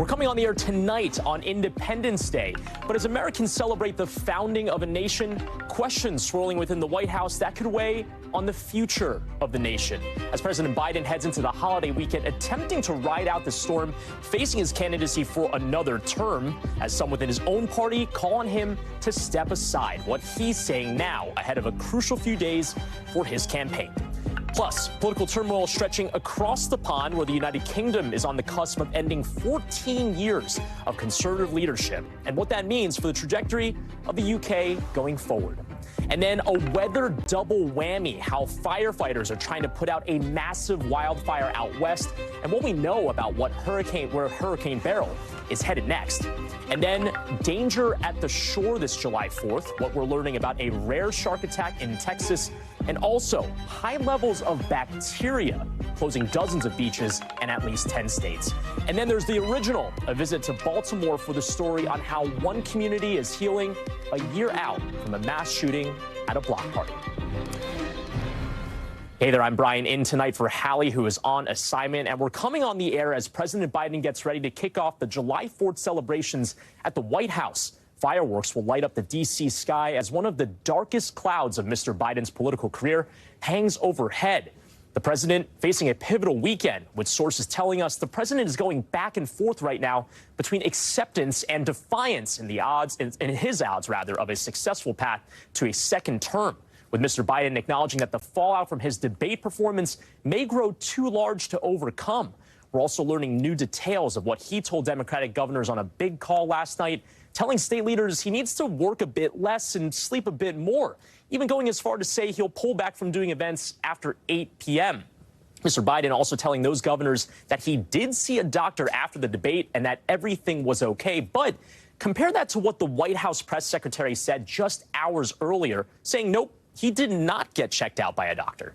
We're coming on the air tonight on Independence Day. But as Americans celebrate the founding of a nation, questions swirling within the White House that could weigh on the future of the nation. As President Biden heads into the holiday weekend, attempting to ride out the storm, facing his candidacy for another term, as some within his own party call on him to step aside. What he's saying now, ahead of a crucial few days for his campaign. Plus, political turmoil stretching across the pond, where the United Kingdom is on the cusp of ending 14 years of conservative leadership, and what that means for the trajectory of the UK going forward. And then a weather double whammy, how firefighters are trying to put out a massive wildfire out west, and what we know about where Hurricane Beryl is headed next. And then danger at the shore this July 4th, what we're learning about a rare shark attack in Texas, and also high levels of bacteria closing dozens of beaches in at least 10 states. And then there's the original, a visit to Baltimore for the story on how one community is healing a year out from a mass shooting at a block party. Hey there, I'm Brian, in tonight for Hallie, who is on assignment, and we're coming on the air as President Biden gets ready to kick off the July 4th celebrations at the White House. Fireworks will light up the D.C. sky as one of the darkest clouds of Mr. Biden's political career hangs overhead. The president facing a pivotal weekend, with sources telling us the president is going back and forth right now between acceptance and defiance in his odds of a successful path to a second term, with Mr. Biden acknowledging that the fallout from his debate performance may grow too large to overcome. We're also learning new details of what he told Democratic governors on a big call last night, telling state leaders he needs to work a bit less and sleep a bit more, even going as far to say he'll pull back from doing events after 8 p.m. Mr. Biden also telling those governors that he did see a doctor after the debate and that everything was okay. But compare that to what the White House press secretary said just hours earlier, saying, nope, he did not get checked out by a doctor.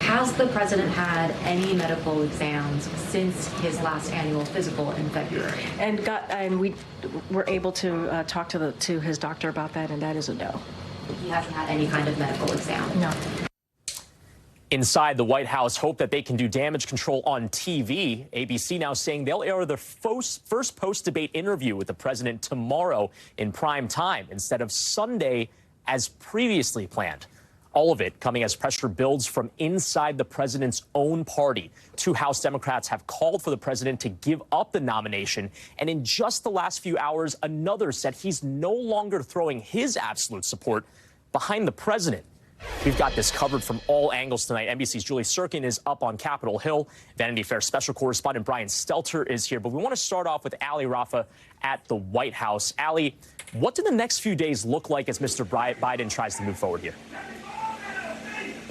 Has the president had any medical exams since his last annual physical in February? And we were able to talk to his doctor about that, and that is a no. He hasn't had any kind of medical exam? No. Inside the White House hope that they can do damage control on TV. ABC now saying they'll air the first post-debate interview with the president tomorrow in prime time instead of Sunday as previously planned. All of it coming as pressure builds from inside the president's own party. Two House Democrats have called for the president to give up the nomination. And in just the last few hours, another said he's no longer throwing his absolute support behind the president. We've got this covered from all angles tonight. NBC's Julie Sirkin is up on Capitol Hill. Vanity Fair special correspondent Brian Stelter is here. But we want to start off with Hallie Rafa at the White House. Hallie, what do the next few days look like as Mr. Biden tries to move forward here?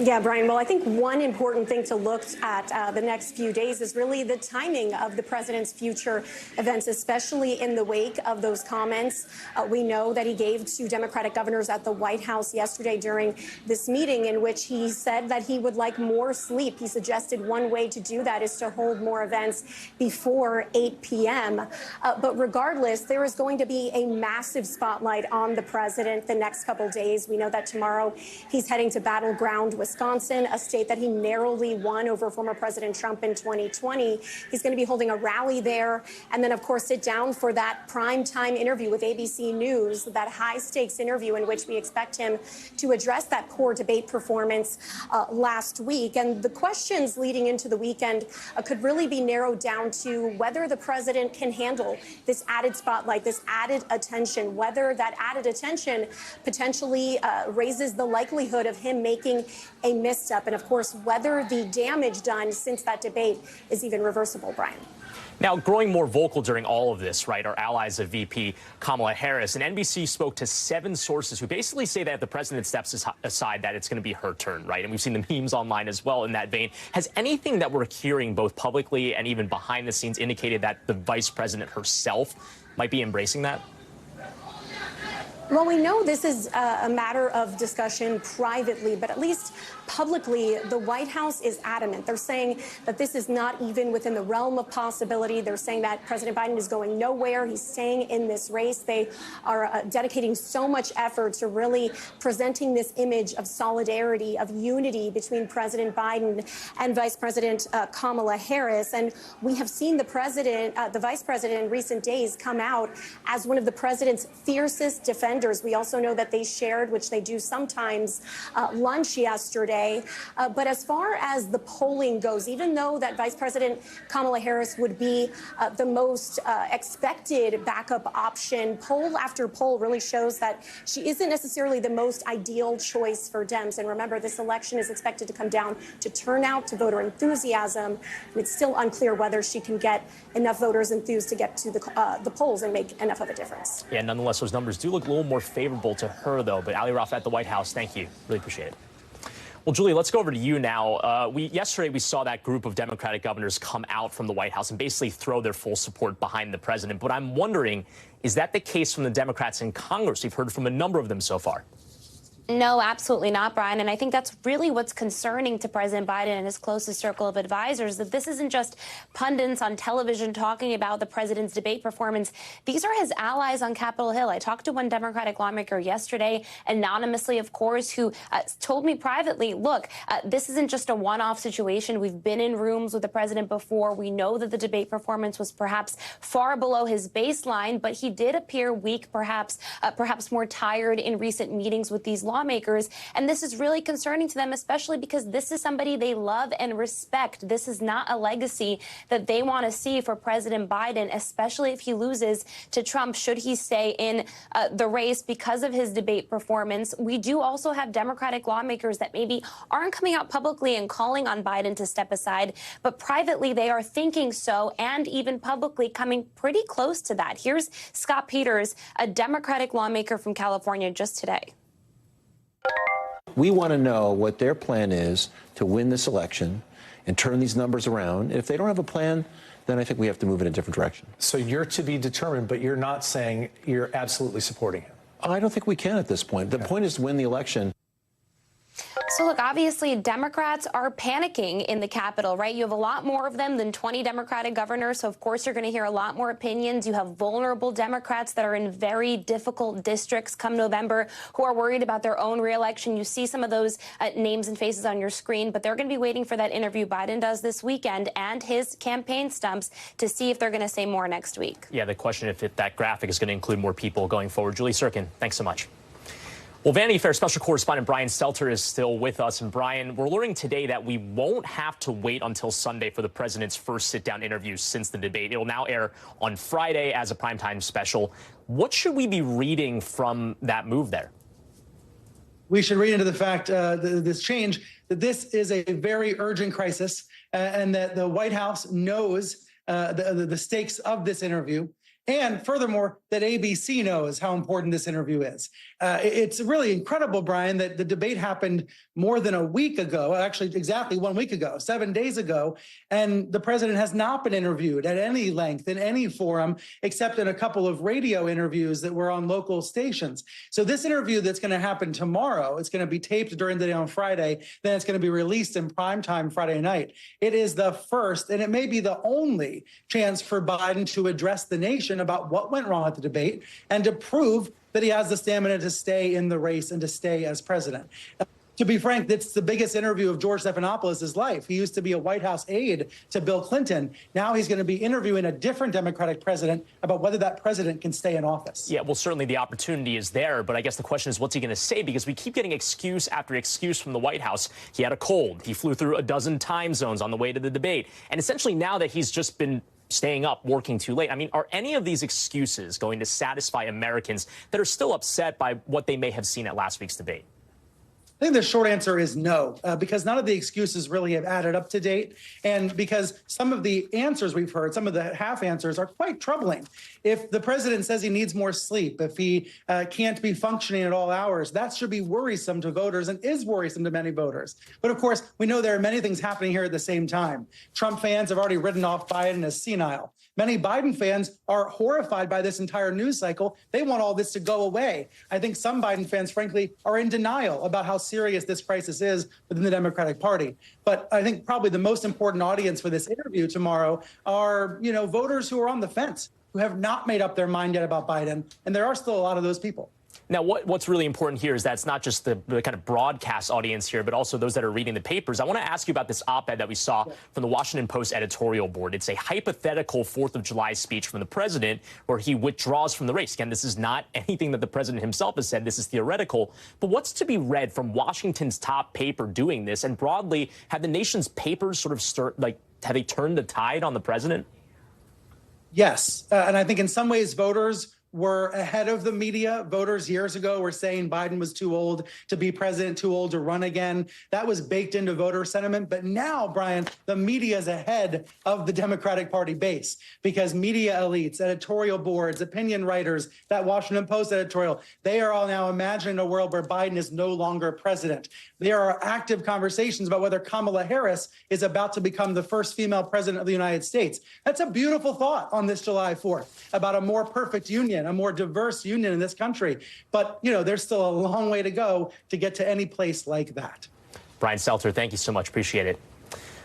Yeah, Brian, well, I think one important thing to look at the next few days is really the timing of the president's future events, especially in the wake of those comments we know that he gave to Democratic governors at the White House yesterday during this meeting, in which he said that he would like more sleep. He suggested one way to do that is to hold more events before 8 p.m. But regardless, there is going to be a massive spotlight on the president the next couple days. We know that tomorrow he's heading to battleground Wisconsin, a state that he narrowly won over former President Trump in 2020. He's going to be holding a rally there and then, of course, sit down for that primetime interview with ABC News, that high-stakes interview in which we expect him to address that core debate performance last week. And the questions leading into the weekend could really be narrowed down to whether the president can handle this added spotlight, this added attention, whether that added attention potentially raises the likelihood of him making a misstep, and of course, whether the damage done since that debate is even reversible, Brian. Now, growing more vocal during all of this, right, are allies of VP Kamala Harris. And NBC spoke to 7 sources who basically say that if the president steps aside, that it's going to be her turn, right? And we've seen the memes online as well in that vein. Has anything that we're hearing both publicly and even behind the scenes indicated that the vice president herself might be embracing that? Well, we know this is a matter of discussion privately, but at least publicly, the White House is adamant. They're saying that this is not even within the realm of possibility. They're saying that President Biden is going nowhere. He's staying in this race. They are dedicating so much effort to really presenting this image of solidarity, of unity between President Biden and Vice President Kamala Harris. And we have seen the vice president in recent days come out as one of the president's fiercest defenders. We also know that they shared, which they do sometimes, lunch yesterday. But as far as the polling goes, even though that Vice President Kamala Harris would be the most expected backup option, poll after poll really shows that she isn't necessarily the most ideal choice for Dems. And remember, this election is expected to come down to turnout, to voter enthusiasm. And it's still unclear whether she can get enough voters enthused to get to the polls and make enough of a difference. Yeah, nonetheless, those numbers do look a little more favorable to her, though. But Hallie at the White House, thank you. Really appreciate it. Well, Julie, let's go over to you now. Yesterday, we saw that group of Democratic governors come out from the White House and basically throw their full support behind the president. But I'm wondering, is that the case from the Democrats in Congress? We've heard from a number of them so far. No, absolutely not, Brian. And I think that's really what's concerning to President Biden and his closest circle of advisors, that this isn't just pundits on television talking about the president's debate performance. These are his allies on Capitol Hill. I talked to one Democratic lawmaker yesterday, anonymously, of course, who told me privately, look, this isn't just a one-off situation. We've been in rooms with the president before. We know that the debate performance was perhaps far below his baseline, but he did appear weak, perhaps more tired in recent meetings with these lawmakers. And this is really concerning to them, especially because this is somebody they love and respect. This is not a legacy that they want to see for President Biden, especially if he loses to Trump, should he stay in the race because of his debate performance. We do also have Democratic lawmakers that maybe aren't coming out publicly and calling on Biden to step aside, but privately they are thinking so, and even publicly coming pretty close to that. Here's Scott Peters, a Democratic lawmaker from California, just today. We want to know what their plan is to win this election and turn these numbers around. If they don't have a plan, then I think we have to move in a different direction. So you're to be determined, but you're not saying you're absolutely supporting him. I don't think we can at this point. The point is to win the election. So, look, obviously, Democrats are panicking in the Capitol, right? You have a lot more of them than 20 Democratic governors. So, of course, you're going to hear a lot more opinions. You have vulnerable Democrats that are in very difficult districts come November who are worried about their own reelection. You see some of those names and faces on your screen, but they're going to be waiting for that interview Biden does this weekend and his campaign stumps to see if they're going to say more next week. Yeah, the question if that graphic is going to include more people going forward. Julie Sirkin, thanks so much. Well, Vanity Fair special correspondent Brian Stelter is still with us. And Brian, we're learning today that we won't have to wait until Sunday for the president's first sit-down interview since the debate. It'll now air on Friday as a primetime special. What should we be reading from that move there? We should read into the fact, this change, that this is a very urgent crisis and that the White House knows the stakes of this interview. And furthermore, that ABC knows how important this interview is. It's really incredible, Brian, that the debate happened more than a week ago, actually exactly 1 week ago, 7 days ago, and the president has not been interviewed at any length in any forum, except in a couple of radio interviews that were on local stations. So this interview that's going to happen tomorrow, it's going to be taped during the day on Friday, then it's going to be released in primetime Friday night. It is the first, and it may be the only chance for Biden to address the nation about what went wrong at the debate and to prove that he has the stamina to stay in the race and to stay as president. To be frank, that's the biggest interview of George Stephanopoulos' life. He used to be a White House aide to Bill Clinton. Now he's going to be interviewing a different Democratic president about whether that president can stay in office. Yeah, well, certainly the opportunity is there, but I guess the question is, what's he going to say? Because we keep getting excuse after excuse from the White House. He had a cold. He flew through a dozen time zones on the way to the debate. And essentially now that he's just been staying up, working too late, I mean, are any of these excuses going to satisfy Americans that are still upset by what they may have seen at last week's debate? I think the short answer is no, because none of the excuses really have added up to date. And because some of the answers we've heard, some of the half answers are quite troubling. If the president says he needs more sleep, if he can't be functioning at all hours, that should be worrisome to voters and is worrisome to many voters. But of course, we know there are many things happening here at the same time. Trump fans have already written off Biden as senile. Many Biden fans are horrified by this entire news cycle. They want all this to go away. I think some Biden fans, frankly, are in denial about how serious this crisis is within the Democratic Party. But I think probably the most important audience for this interview tomorrow are, voters who are on the fence, who have not made up their mind yet about Biden. And there are still a lot of those people. Now, what's really important here is that it's not just the kind of broadcast audience here, but also those that are reading the papers. I want to ask you about this op-ed that we saw from the Washington Post editorial board. It's a hypothetical 4th of July speech from the president where he withdraws from the race. Again, this is not anything that the president himself has said. This is theoretical. But what's to be read from Washington's top paper doing this? And broadly, have the nation's papers sort of have they turned the tide on the president? Yes. And I think in some ways voters were ahead of the media. Voters years ago were saying Biden was too old to be president, too old to run again. That was baked into voter sentiment. But now, Brian, the media is ahead of the Democratic Party base because media elites, editorial boards, opinion writers, that Washington Post editorial, they are all now imagining a world where Biden is no longer president. There are active conversations about whether Kamala Harris is about to become the first female president of the United States. That's a beautiful thought on this July 4th about a more perfect union, a more diverse union in this country. But, there's still a long way to go to get to any place like that. Brian Stelter, thank you so much. Appreciate it.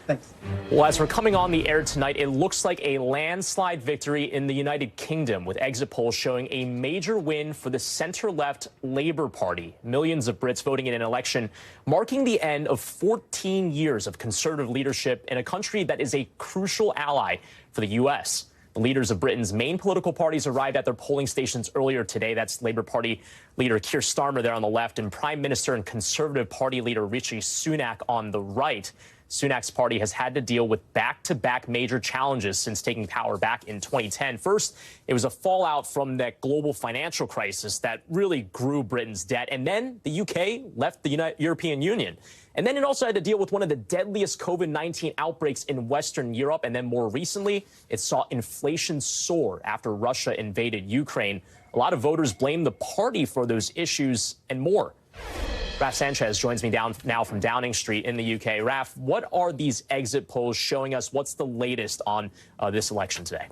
Thanks. Well, as we're coming on the air tonight, it looks like a landslide victory in the United Kingdom, with exit polls showing a major win for the center-left Labour Party. Millions of Brits voting in an election marking the end of 14 years of conservative leadership in a country that is a crucial ally for the U.S. The leaders of Britain's main political parties arrived at their polling stations earlier today. That's Labour Party leader Keir Starmer there on the left and Prime Minister and Conservative Party leader Rishi Sunak on the right. Sunak's party has had to deal with back-to-back major challenges since taking power back in 2010. First, it was a fallout from that global financial crisis that really grew Britain's debt. And then the UK left the European Union. And then it also had to deal with one of the deadliest COVID-19 outbreaks in Western Europe. And then more recently, it saw inflation soar after Russia invaded Ukraine. A lot of voters blame the party for those issues and more. Raf Sanchez joins me now from Downing Street in the UK. Raf, what are these exit polls showing us? What's the latest on this election today?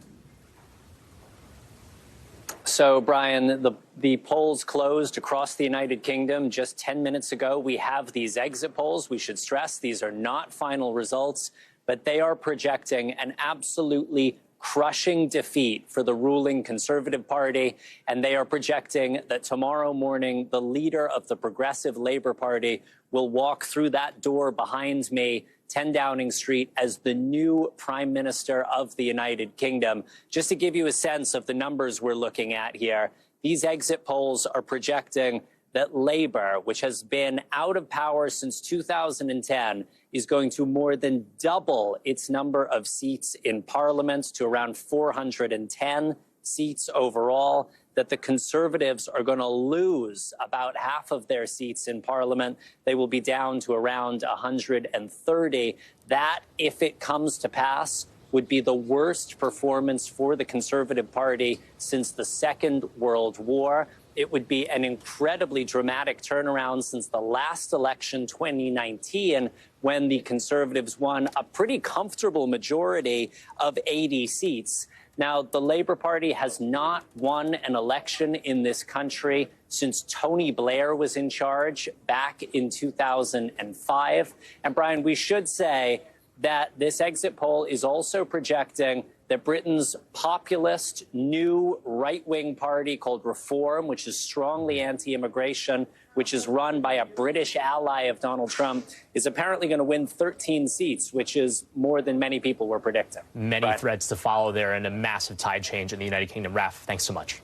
So, Brian, the polls closed across the United Kingdom just 10 minutes ago. We have these exit polls. We should stress these are not final results, but they are projecting an absolutely crushing defeat for the ruling Conservative Party, and they are projecting that tomorrow morning the leader of the Progressive Labour Party will walk through that door behind me, 10 Downing Street, as the new Prime Minister of the United Kingdom. Just to give you a sense of the numbers we're looking at here, these exit polls are projecting that Labour, which has been out of power since 2010, is going to more than double its number of seats in Parliament to around 410 seats overall, that the Conservatives are going to lose about half of their seats in Parliament. They will be down to around 130. That, if it comes to pass, would be the worst performance for the Conservative Party since the Second World War. It would be an incredibly dramatic turnaround since the last election, 2019, when the Conservatives won a pretty comfortable majority of 80 seats. Now, the Labour Party has not won an election in this country since Tony Blair was in charge back in 2005. And, Brian, we should say that this exit poll is also projecting that Britain's populist new right-wing party called Reform, which is strongly anti-immigration, which is run by a British ally of Donald Trump, is apparently going to win 13 seats, which is more than many people were predicting. Many threads to follow there and a massive tide change in the United Kingdom. Raf, thanks so much.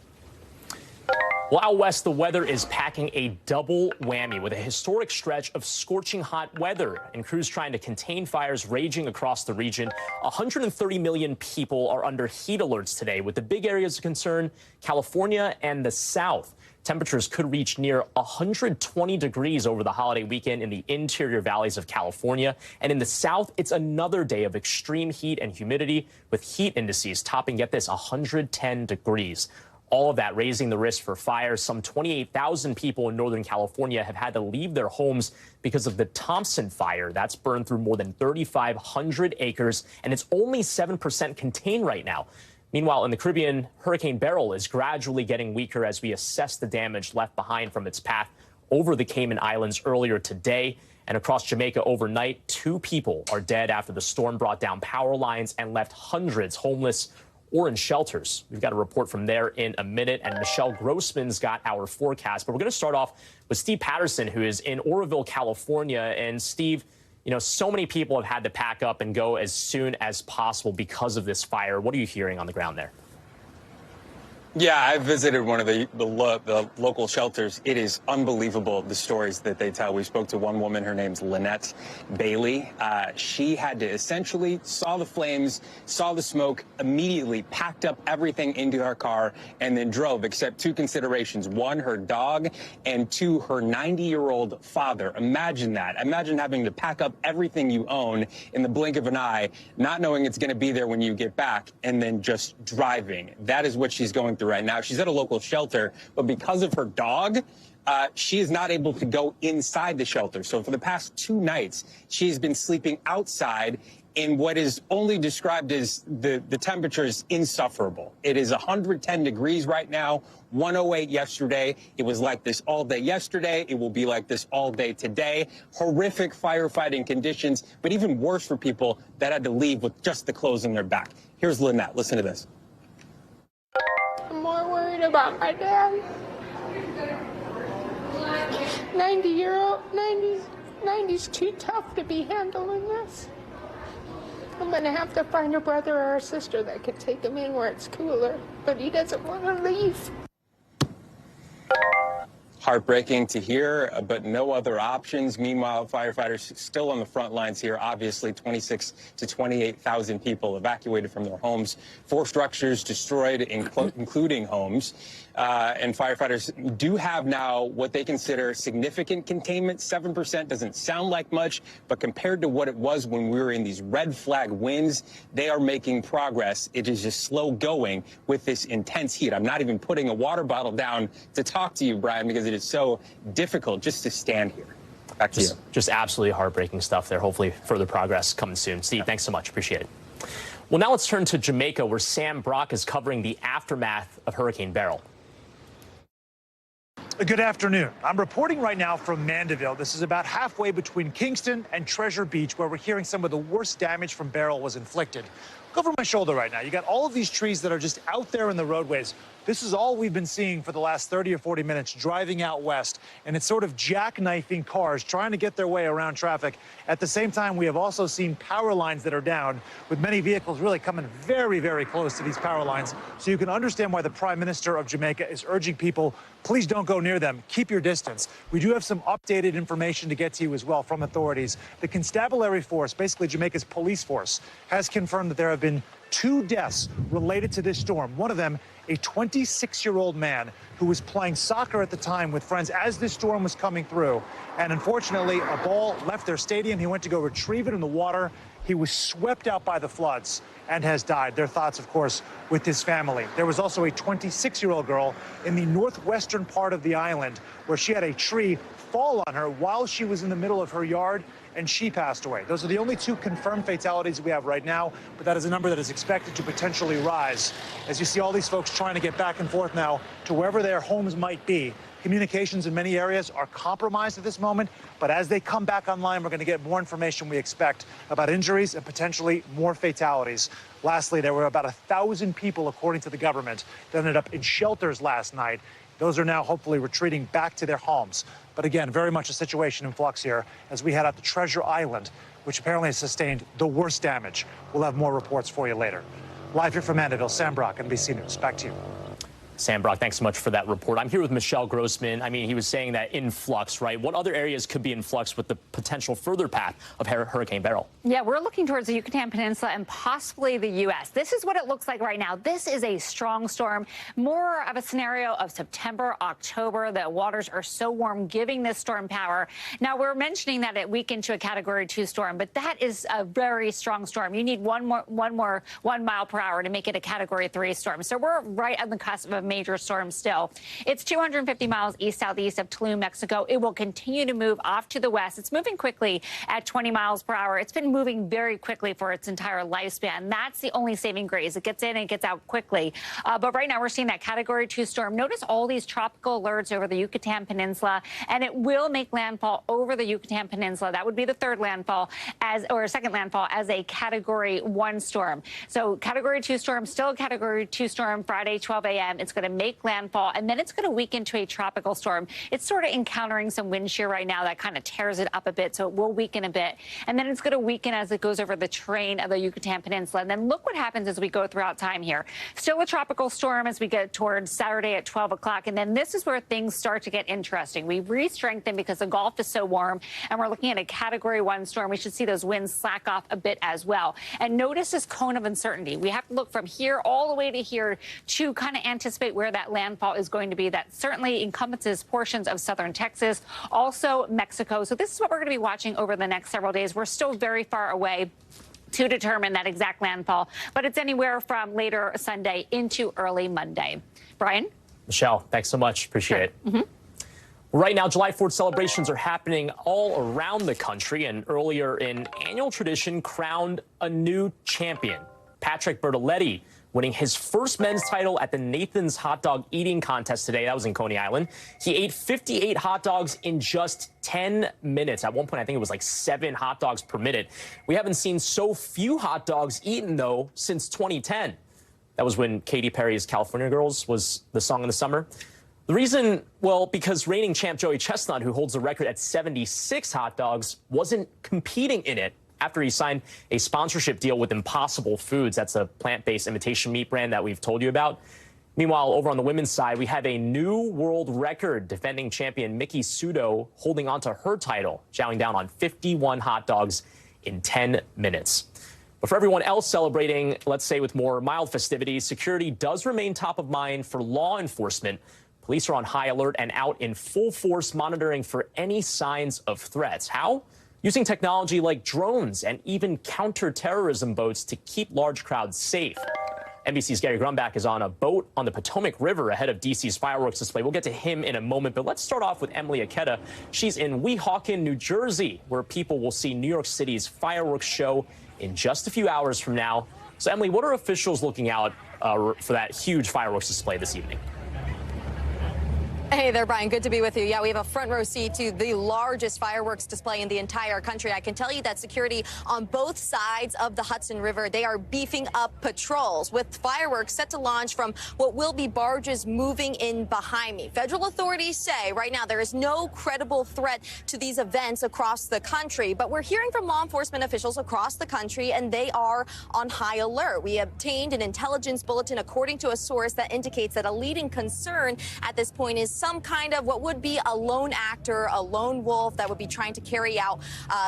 Well, out west, the weather is packing a double whammy with a historic stretch of scorching hot weather and crews trying to contain fires raging across the region. 130 million people are under heat alerts today, with the big areas of concern, California and the South. Temperatures could reach near 120 degrees over the holiday weekend in the interior valleys of California. And in the south, it's another day of extreme heat and humidity, with heat indices topping, get this, 110 degrees. All of that raising the risk for fires. Some 28,000 people in Northern California have had to leave their homes because of the Thompson fire. That's burned through more than 3,500 acres, and it's only 7% contained right now. Meanwhile, in the Caribbean, Hurricane Beryl is gradually getting weaker as we assess the damage left behind from its path over the Cayman Islands earlier today. And across Jamaica overnight, 2 people are dead after the storm brought down power lines and left hundreds homeless or in shelters. We've got a report from there in a minute, and Michelle Grossman's got our forecast. But we're going to start off with Steve Patterson, who is in Oroville, California. And Steve, you know, so many people have had to pack up and go as soon as possible because of this fire. What are you hearing on the ground there? Yeah, I visited one of the local shelters. It is unbelievable, the stories that they tell. We spoke to one woman. Her name's Lynette Bailey. She had to essentially saw the flames, saw the smoke, immediately packed up everything into her car and then drove, except 2 considerations. 1, her dog, and 2, her 90-year-old father. Imagine that. Imagine having to pack up everything you own in the blink of an eye, not knowing it's going to be there when you get back, and then just driving. That is what she's going through right now. She's at a local shelter, but because of her dog, she is not able to go inside the shelter. So for the past 2 nights, she's been sleeping outside in what is only described as the temperature is insufferable. It is 110 degrees right now, 108 yesterday. It was like this all day yesterday. It will be like this all day today. Horrific firefighting conditions, but even worse for people that had to leave with just the clothes on their back. Here's Lynette. Listen to this. I'm more worried about my dad. 90's too tough to be handling this. I'm gonna have to find a brother or a sister that could take him in where it's cooler, but he doesn't want to leave. Heartbreaking to hear, but no other options. Meanwhile, firefighters still on the front lines here. Obviously, 26 to 28,000 people evacuated from their homes. 4 structures destroyed, including homes. And firefighters do have now what they consider significant containment. 7% doesn't sound like much, but compared to what it was when we were in these red flag winds, they are making progress. It is just slow going with this intense heat. I'm not even putting a water bottle down to talk to you, Brian, because it is so difficult just to stand here. Back to you. Just absolutely heartbreaking stuff there. Hopefully further progress coming soon. Steve, thanks so much. Appreciate it. Well, now let's turn to Jamaica, where Sam Brock is covering the aftermath of Hurricane Beryl. Good afternoon. I'm reporting right now from Mandeville. This is about halfway between Kingston and Treasure Beach, where we're hearing some of the worst damage from Beryl was inflicted. Look over my shoulder right now. You got all of these trees that are just out there in the roadways. This is all we've been seeing for the last 30 or 40 minutes driving out west, and it's sort of jackknifing cars trying to get their way around traffic. At the same time, we have also seen power lines that are down, with many vehicles really coming very, very close to these power lines. So you can understand why the Prime Minister of Jamaica is urging people, please don't go near them. Keep your distance. We do have some updated information to get to you as well from authorities. The Constabulary Force, basically Jamaica's police force, has confirmed that there have been 2 deaths related to this storm. One of them, a 26-year-old man who was playing soccer at the time with friends as this storm was coming through. And unfortunately, a ball left their stadium. He went to go retrieve it in the water. He was swept out by the floods and has died. Their thoughts, of course, with his family. There was also a 26-year-old girl in the northwestern part of the island where she had a tree fall on her while she was in the middle of her yard, and she passed away. Those are the only 2 confirmed fatalities we have right now, but that is a number that is expected to potentially rise. As you see all these folks trying to get back and forth now to wherever their homes might be. Communications in many areas are compromised at this moment, but as they come back online, we're going to get more information, we expect, about injuries and potentially more fatalities. Lastly, there were about 1,000 people, according to the government, that ended up in shelters last night. Those are now hopefully retreating back to their homes. But again, very much a situation in flux here as we head out to Treasure Island, which apparently has sustained the worst damage. We'll have more reports for you later. Live here from Mandeville, Sam Brock, NBC News. Back to you. Sam Brock, thanks so much for that report. I'm here with Michelle Grossman. I mean, he was saying that in flux, right? What other areas could be in flux with the potential further path of Hurricane Beryl? Yeah, we're looking towards the Yucatan Peninsula and possibly the U.S. This is what it looks like right now. This is a strong storm, more of a scenario of September, October. The waters are so warm, giving this storm power. Now, we're mentioning that it weakened to a Category 2 storm, but that is a very strong storm. You need one mile per hour to make it a Category 3 storm. So we're right on the cusp of a major storm still. It's 250 miles east-southeast of Tulum, Mexico. It will continue to move off to the west. It's moving quickly at 20 miles per hour. It's been moving very quickly for its entire lifespan. That's the only saving grace. It gets in and it gets out quickly. But right now we're seeing that Category 2 storm. Notice all these tropical alerts over the Yucatan Peninsula, and it will make landfall over the Yucatan Peninsula. That would be the third landfall second landfall as a Category 1 storm. So Category 2 storm, still a Category 2 storm Friday, 12 a.m. It's going to make landfall, and then it's going to weaken to a tropical storm. It's sort of encountering some wind shear right now that kind of tears it up a bit, so it will weaken a bit. And then it's going to weaken as it goes over the terrain of the Yucatan Peninsula. And then look what happens as we go throughout time here. Still a tropical storm as we get towards Saturday at 12 o'clock. And then this is where things start to get interesting. We re-strengthen because the Gulf is so warm, and we're looking at a Category 1 storm. We should see those winds slack off a bit as well. And notice this cone of uncertainty. We have to look from here all the way to here to kind of anticipate where that landfall is going to be. That certainly encompasses portions of southern Texas, also Mexico. So this is what we're going to be watching over the next several days. We're still very far away to determine that exact landfall, but it's anywhere from later Sunday into early Monday. Brian? Michelle, thanks so much. Appreciate it. Mm-hmm. Right now, July 4th celebrations are happening all around the country, and earlier an annual tradition crowned a new champion. Patrick Bertoletti winning his first men's title at the Nathan's Hot Dog Eating Contest today. That was in Coney Island. He ate 58 hot dogs in just 10 minutes. At one point, I think it was like 7 hot dogs per minute. We haven't seen so few hot dogs eaten, though, since 2010. That was when Katy Perry's California Girls was the song of the summer. The reason, well, because reigning champ Joey Chestnut, who holds the record at 76 hot dogs, wasn't competing in it after he signed a sponsorship deal with Impossible Foods. That's a plant-based imitation meat brand that we've told you about. Meanwhile, over on the women's side, we have a new world record. Defending champion Miki Sudo holding on to her title, chowing down on 51 hot dogs in 10 minutes. But for everyone else celebrating, let's say with more mild festivities, security does remain top of mind for law enforcement. Police are on high alert and out in full force monitoring for any signs of threats. How? Using technology like drones and even counterterrorism boats to keep large crowds safe. NBC's Gary Grumbach is on a boat on the Potomac River ahead of DC's fireworks display. We'll get to him in a moment, but let's start off with Emily Aketa. She's in Weehawken, New Jersey, where people will see New York City's fireworks show in just a few hours from now. So, Emily, what are officials looking out for that huge fireworks display this evening? Hey there, Brian. Good to be with you. Yeah, we have a front row seat to the largest fireworks display in the entire country. I can tell you that security on both sides of the Hudson River, they are beefing up patrols with fireworks set to launch from what will be barges moving in behind me. Federal authorities say right now there is no credible threat to these events across the country, but we're hearing from law enforcement officials across the country, and they are on high alert. We obtained an intelligence bulletin according to a source that indicates that a leading concern at this point is some kind of what would be a lone actor, a lone wolf that would be trying to carry out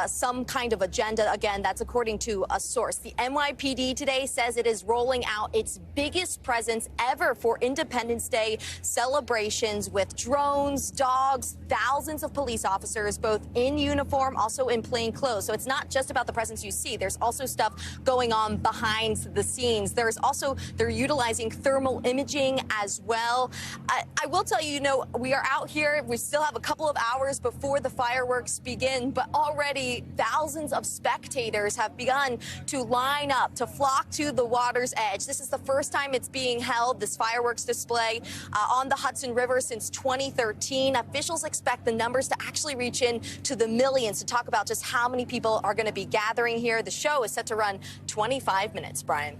some kind of agenda. Again, that's according to a source. The NYPD today says it is rolling out its biggest presence ever for Independence Day celebrations with drones, dogs, thousands of police officers, both in uniform, also in plain clothes. So it's not just about the presence you see. There's also stuff going on behind the scenes. There's also, they're utilizing thermal imaging as well. I will tell you, we are out here. We still have a couple of hours before the fireworks begin, but already thousands of spectators have begun to line up, to flock to the water's edge. This is the first time it's being held, this fireworks display on the Hudson River since 2013. Officials expect the numbers to actually reach into the millions to talk about just how many people are going to be gathering here. The show is set to run 25 minutes, Brian.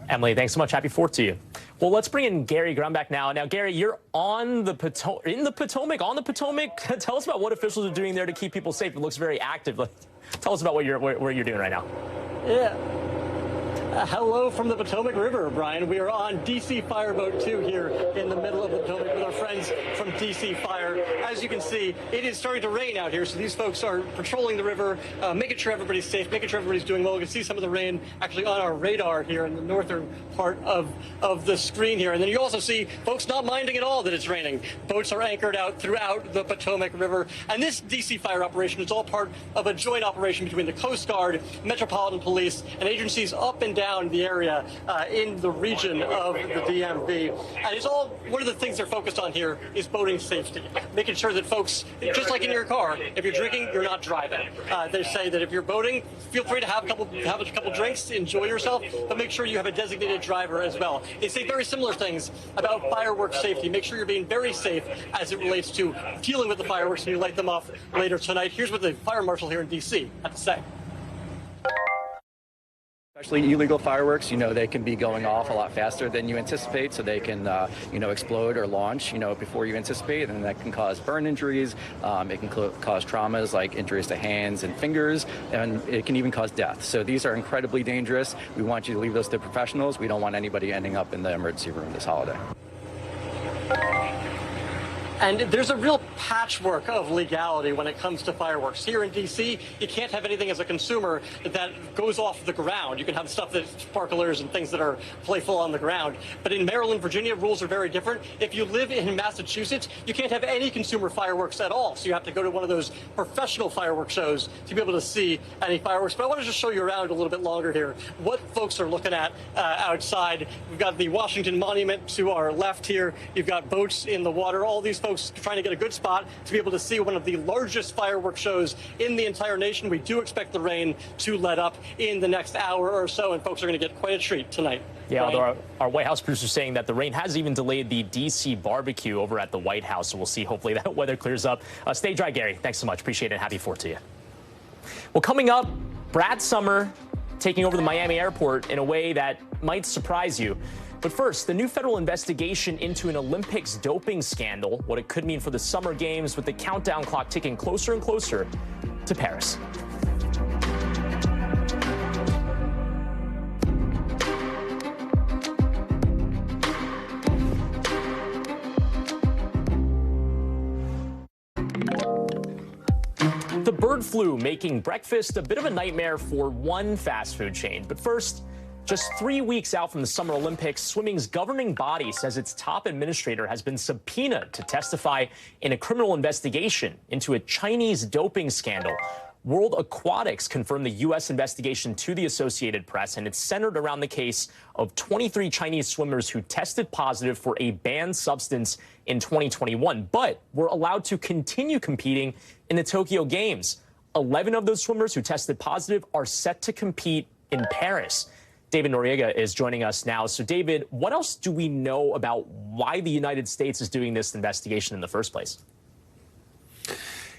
Emily, thanks so much. Happy 4th to you. Well, let's bring in Gary Grumbach now. Now, Gary, you're on the Potomac. Tell us about what officials are doing there to keep people safe. It looks very active. Tell us about what you're doing right now. Yeah. Hello from the Potomac River, Brian. We are on DC Fireboat 2 here in the middle of the Potomac with our friends from DC Fire. As you can see, it is starting to rain out here, so these folks are patrolling the river, making sure everybody's safe, making sure everybody's doing well. You can see some of the rain actually on our radar here in the northern part of the screen here. And then you also see folks not minding at all that it's raining. Boats are anchored out throughout the Potomac River. And this DC Fire operation is all part of a joint operation between the Coast Guard, Metropolitan Police, and agencies up and down the area in the region of the DMV. And it's all, one of the things they're focused on here is boating safety, making sure that folks, just like in your car, if you're drinking, you're not driving. They say that if you're boating, feel free to have a couple drinks, enjoy yourself, but make sure you have a designated driver as well. They say very similar things about fireworks safety. Make sure you're being very safe as it relates to dealing with the fireworks when you light them off later tonight. Here's what the fire marshal here in D.C. had to say. Especially illegal fireworks, they can be going off a lot faster than you anticipate, so they can, explode or launch, before you anticipate, and that can cause burn injuries. It can cause traumas like injuries to hands and fingers, and it can even cause death. So these are incredibly dangerous. We want you to leave those to professionals. We don't want anybody ending up in the emergency room this holiday. And there's a real patchwork of legality when it comes to fireworks. Here in D.C., you can't have anything as a consumer that goes off the ground. You can have stuff that's sparklers and things that are playful on the ground. But in Maryland, Virginia, rules are very different. If you live in Massachusetts, you can't have any consumer fireworks at all. So you have to go to one of those professional fireworks shows to be able to see any fireworks. But I want to just show you around a little bit longer here what folks are looking at outside. We've got the Washington Monument to our left here. You've got boats in the water. All these folks trying to get a good spot to be able to see one of the largest fireworks shows in the entire nation. We do expect the rain to let up in the next hour or so, and folks are going to get quite a treat tonight. Yeah, although our White House producer is saying that the rain has even delayed the D.C. barbecue over at the White House, so we'll see. Hopefully that weather clears up. Stay dry, Gary. Thanks so much. Appreciate it. Happy 4th to you. Well, coming up, Brad Summer taking over the Miami airport in a way that might surprise you. But first, the new federal investigation into an Olympics doping scandal, what it could mean for the Summer Games, with the countdown clock ticking closer and closer to Paris. The bird flu making breakfast a bit of a nightmare for one fast food chain. But first, just 3 weeks out from the Summer Olympics, swimming's governing body says its top administrator has been subpoenaed to testify in a criminal investigation into a Chinese doping scandal. World Aquatics confirmed the U.S. investigation to the Associated Press, and it's centered around the case of 23 Chinese swimmers who tested positive for a banned substance in 2021, but were allowed to continue competing in the Tokyo Games. 11 of those swimmers who tested positive are set to compete in Paris. David Noriega is joining us now. So, David, what else do we know about why the United States is doing this investigation in the first place?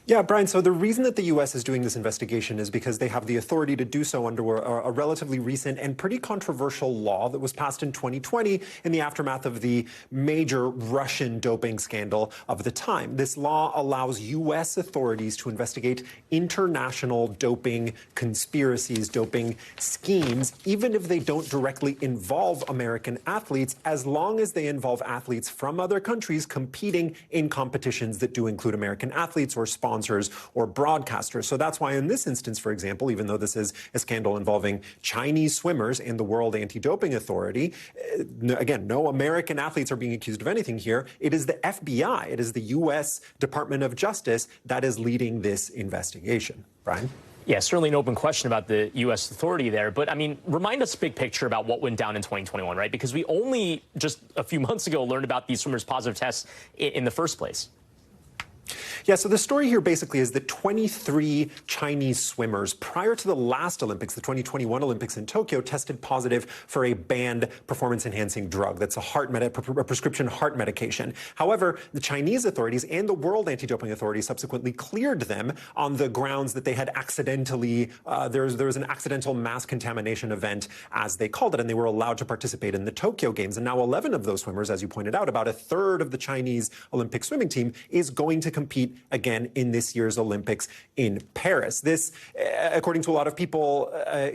Yeah, Brian, so the reason that the U.S. is doing this investigation is because they have the authority to do so under a relatively recent and pretty controversial law that was passed in 2020 in the aftermath of the major Russian doping scandal of the time. This law allows U.S. authorities to investigate international doping conspiracies, doping schemes, even if they don't directly involve American athletes, as long as they involve athletes from other countries competing in competitions that do include American athletes or sponsors or broadcasters. So that's why in this instance, for example, even though this is a scandal involving Chinese swimmers and the World Anti-Doping Authority, again, no American athletes are being accused of anything here. It is the FBI, it is the U.S. Department of Justice that is leading this investigation. Brian? Yeah, certainly an open question about the U.S. authority there. But, I mean, remind us big picture about what went down in 2021, right? Because we only just a few months ago learned about these swimmers' positive tests in the first place. Yeah, so the story here basically is that 23 Chinese swimmers prior to the last Olympics, the 2021 Olympics in Tokyo, tested positive for a banned performance-enhancing drug. That's a prescription heart medication. However, the Chinese authorities and the World Anti-Doping Authority subsequently cleared them on the grounds that they had accidentally, there was an accidental mass contamination event, as they called it, and they were allowed to participate in the Tokyo Games. And now 11 of those swimmers, as you pointed out, about a third of the Chinese Olympic swimming team, is going to compete compete again in this year's Olympics in Paris. This, according to a lot of people,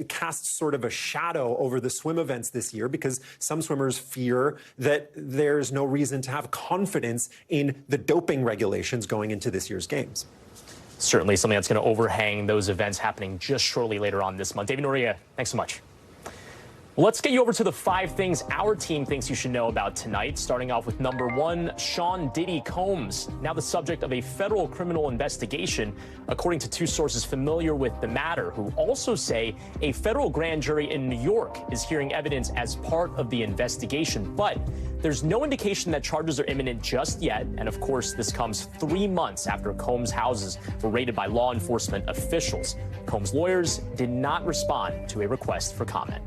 casts sort of a shadow over the swim events this year because some swimmers fear that there's no reason to have confidence in the doping regulations going into this year's games. Certainly something that's going to overhang those events happening just shortly later on this month. David Noriega, thanks so much. Let's get you over to the 5 things our team thinks you should know about tonight. Starting off with number 1, Sean Diddy Combs, now the subject of a federal criminal investigation, according to 2 sources familiar with the matter, who also say a federal grand jury in New York is hearing evidence as part of the investigation. But there's no indication that charges are imminent just yet. And of course, this comes 3 months after Combs' houses were raided by law enforcement officials. Combs' lawyers did not respond to a request for comment.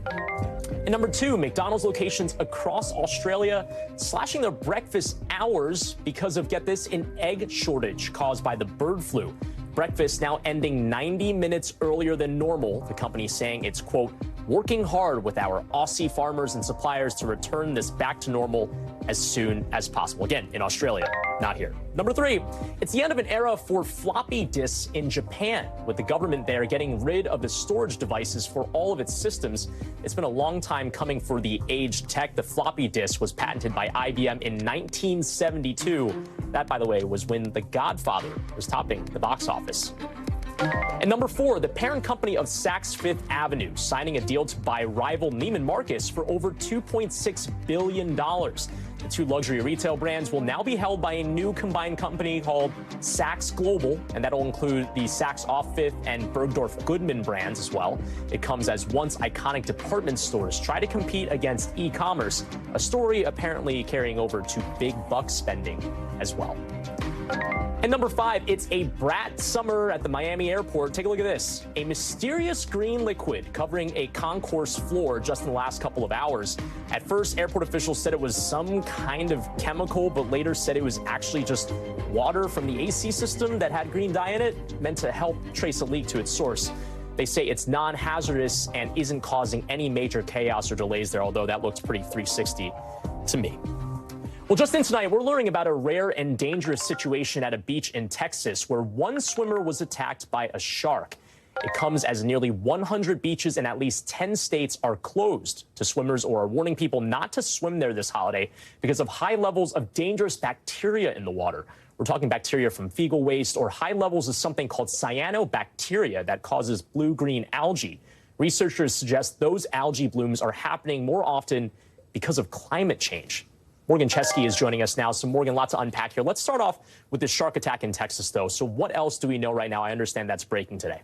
And number 2, McDonald's locations across Australia slashing their breakfast hours because of, get this, an egg shortage caused by the bird flu. Breakfast now ending 90 minutes earlier than normal. The company saying it's, quote, working hard with our Aussie farmers and suppliers to return this back to normal as soon as possible. Again, in Australia, not here. Number 3, it's the end of an era for floppy disks in Japan, with the government there getting rid of the storage devices for all of its systems. It's been a long time coming for the aged tech. The floppy disk was patented by IBM in 1972. That, by the way, was when The Godfather was topping the box office. And number 4, the parent company of Saks Fifth Avenue signing a deal to buy rival Neiman Marcus for over $2.6 billion. The 2 luxury retail brands will now be held by a new combined company called Saks Global, and that'll include the Saks Off Fifth and Bergdorf Goodman brands as well. It comes as once iconic department stores try to compete against e-commerce, a story apparently carrying over to big buck spending as well. And number 5, it's a brat summer at the Miami airport. Take a look at this. A mysterious green liquid covering a concourse floor just in the last couple of hours. At first, airport officials said it was some kind of chemical, but later said it was actually just water from the AC system that had green dye in it, meant to help trace a leak to its source. They say it's non-hazardous and isn't causing any major chaos or delays there, although that looks pretty 360 to me. Well, just in tonight, we're learning about a rare and dangerous situation at a beach in Texas where one swimmer was attacked by a shark. It comes as nearly 100 beaches in at least 10 states are closed to swimmers or are warning people not to swim there this holiday because of high levels of dangerous bacteria in the water. We're talking bacteria from fecal waste or high levels of something called cyanobacteria that causes blue-green algae. Researchers suggest those algae blooms are happening more often because of climate change. Morgan Chesky is joining us now. So, Morgan, lots to unpack here. Let's start off with the shark attack in Texas, though. So what else do we know right now? I understand that's breaking today.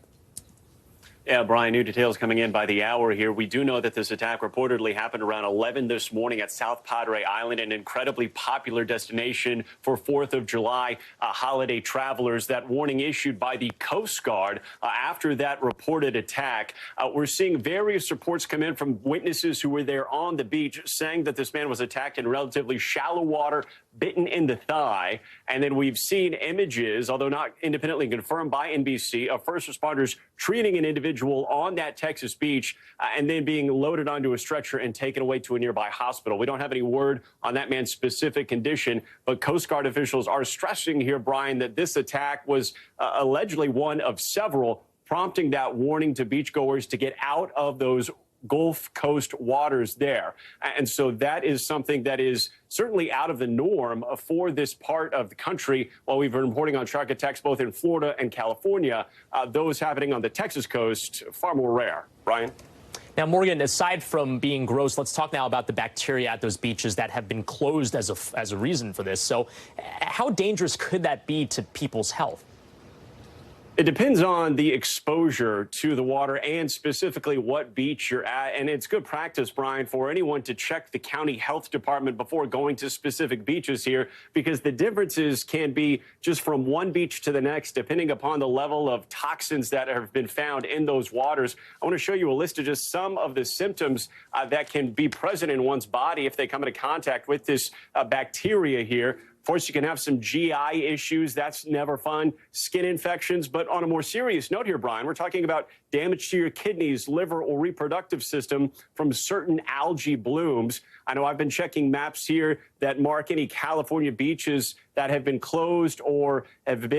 Yeah, Brian, new details coming in by the hour here. We do know that this attack reportedly happened around 11 this morning at South Padre Island, an incredibly popular destination for 4th of July holiday travelers. That warning issued by the Coast Guard after that reported attack. We're seeing various reports come in from witnesses who were there on the beach saying that this man was attacked in relatively shallow water, bitten in the thigh. And then we've seen images, although not independently confirmed by NBC, of first responders treating an individual on that Texas beach and then being loaded onto a stretcher and taken away to a nearby hospital. We don't have any word on that man's specific condition, but Coast Guard officials are stressing here, Brian, that this attack was allegedly one of several, prompting that warning to beachgoers to get out of those Gulf Coast waters there. And so that is something that is certainly out of the norm for this part of the country. While we've been reporting on shark attacks both in Florida and California, those happening on the Texas coast, far more rare. Brian? Now, Morgan, aside from being gross, let's talk now about the bacteria at those beaches that have been closed as a reason for this. So how dangerous could that be to people's health? It depends on the exposure to the water and specifically what beach you're at. And it's good practice, Brian, for anyone to check the county health department before going to specific beaches here, because the differences can be just from one beach to the next, depending upon the level of toxins that have been found in those waters. I want to show you a list of just some of the symptoms that can be present in one's body if they come into contact with this bacteria here. Of course, you can have some GI issues. That's never fun. Skin infections. But on a more serious note here, Brian, we're talking about damage to your kidneys, liver, or reproductive system from certain algae blooms. I know I've been checking maps here that mark any California beaches that have been closed or have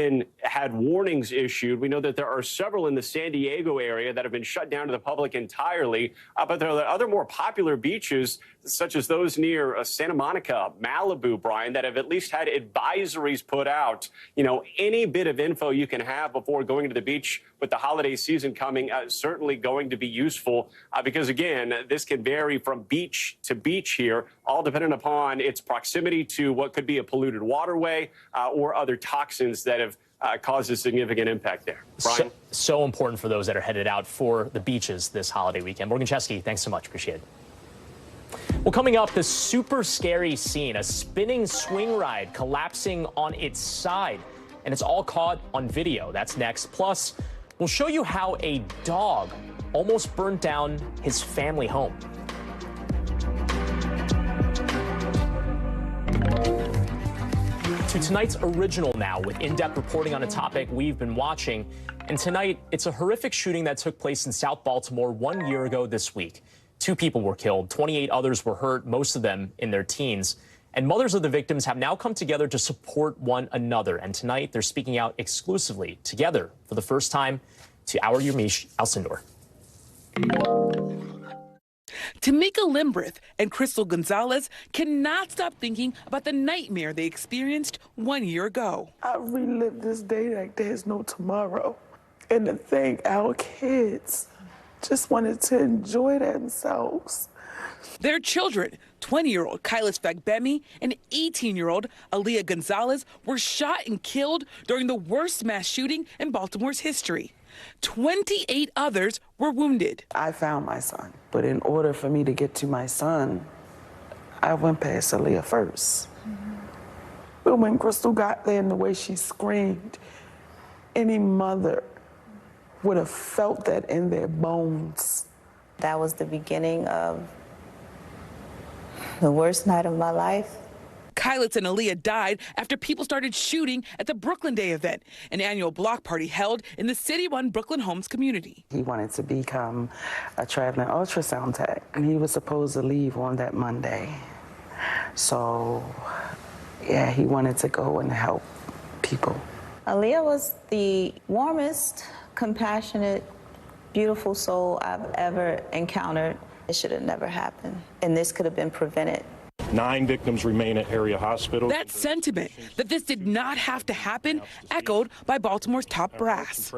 had warnings issued. We know that there are several in the San Diego area that have been shut down to the public entirely, but there are other more popular beaches, such as those near Santa Monica, Malibu, Brian, that have at least had advisories put out. You know, any bit of info you can have before going to the beach with the holiday season coming, certainly going to be useful because, again, this can vary from beach to beach here, all dependent upon its proximity to what could be a polluted waterway or other toxins that have caused a significant impact there. Brian? So important for those that are headed out for the beaches this holiday weekend. Morgan Chesky, thanks so much. Appreciate it. Well, coming up, this super scary scene, a spinning swing ride collapsing on its side, and it's all caught on video. That's next. Plus, we'll show you how a dog almost burnt down his family home. To tonight's original now, with in-depth reporting on a topic we've been watching. And tonight, it's a horrific shooting that took place in South Baltimore 1 year ago this week. 2 people were killed, 28 others were hurt, most of them in their teens. And mothers of the victims have now come together to support one another. And tonight, they're speaking out exclusively together for the first time to our Yamiche Alcindor. Tamika Limbreth and Crystal Gonzalez cannot stop thinking about the nightmare they experienced 1 year ago. I relive this day like there's no tomorrow. And to think our kids just wanted to enjoy themselves. Their children, 20-year-old Kylis Fagbemi and 18-year-old Aaliyah Gonzalez, were shot and killed during the worst mass shooting in Baltimore's history. 28 others were wounded. I found my son, but in order for me to get to my son, I went past Aaliyah first. But when Crystal got there and the way she screamed, any mother would have felt that in their bones. That was the beginning of the worst night of my life. Kylis and Aaliyah died after people started shooting at the Brooklyn Day event, an annual block party held in the city-run Brooklyn Homes community. He wanted to become a traveling ultrasound tech, and he was supposed to leave on that Monday. So, yeah, he wanted to go and help people. Aaliyah was the warmest, compassionate, beautiful soul I've ever encountered. It should have never happened, and this could have been prevented. 9 victims remain at area hospital. That sentiment that this did not have to happen echoed by Baltimore's top brass.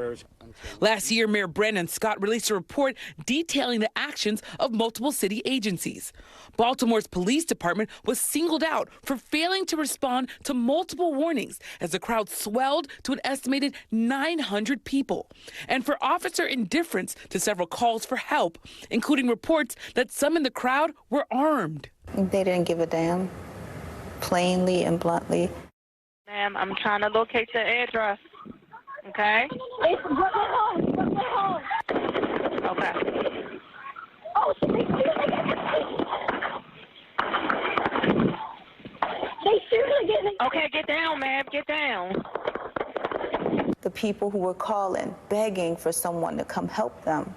Last year, Mayor Brandon Scott released a report detailing the actions of multiple city agencies. Baltimore's police department was singled out for failing to respond to multiple warnings as the crowd swelled to an estimated 900 people, and for officer indifference to several calls for help, including reports that some in the crowd were armed. They didn't give a damn, plainly and bluntly. Ma'am, I'm trying to locate your address. Okay? It's Brooklyn Home. Okay. Oh, they seriously getting it. Okay, get down, ma'am. Get down. The people who were calling, begging for someone to come help them.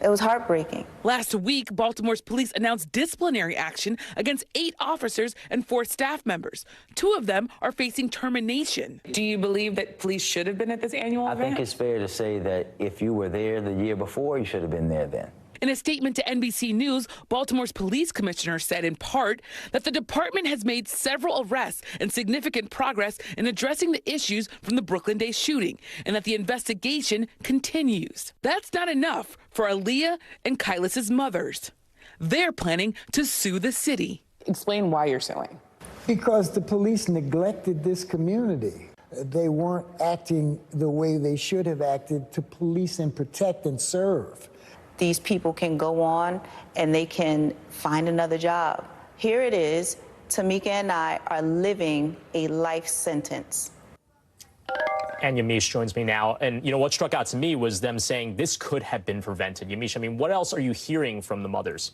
It was heartbreaking. Last week, Baltimore's police announced disciplinary action against 8 officers and 4 staff members. 2 of them are facing termination. Do you believe that police should have been at this annual event? I think it's fair to say that if you were there the year before, you should have been there then. In a statement to NBC News, Baltimore's police commissioner said in part that the department has made several arrests and significant progress in addressing the issues from the Brooklyn Day shooting, and that the investigation continues. That's not enough for Aaliyah and Kylis's mothers. They're planning to sue the city. Explain why you're suing. Because the police neglected this community. They weren't acting the way they should have acted to police and protect and serve. These people can go on and they can find another job. Here it is, Tamika and I are living a life sentence. And Yamiche joins me now. And, you know, what struck out to me was them saying this could have been prevented. Yamiche, I mean, what else are you hearing from the mothers?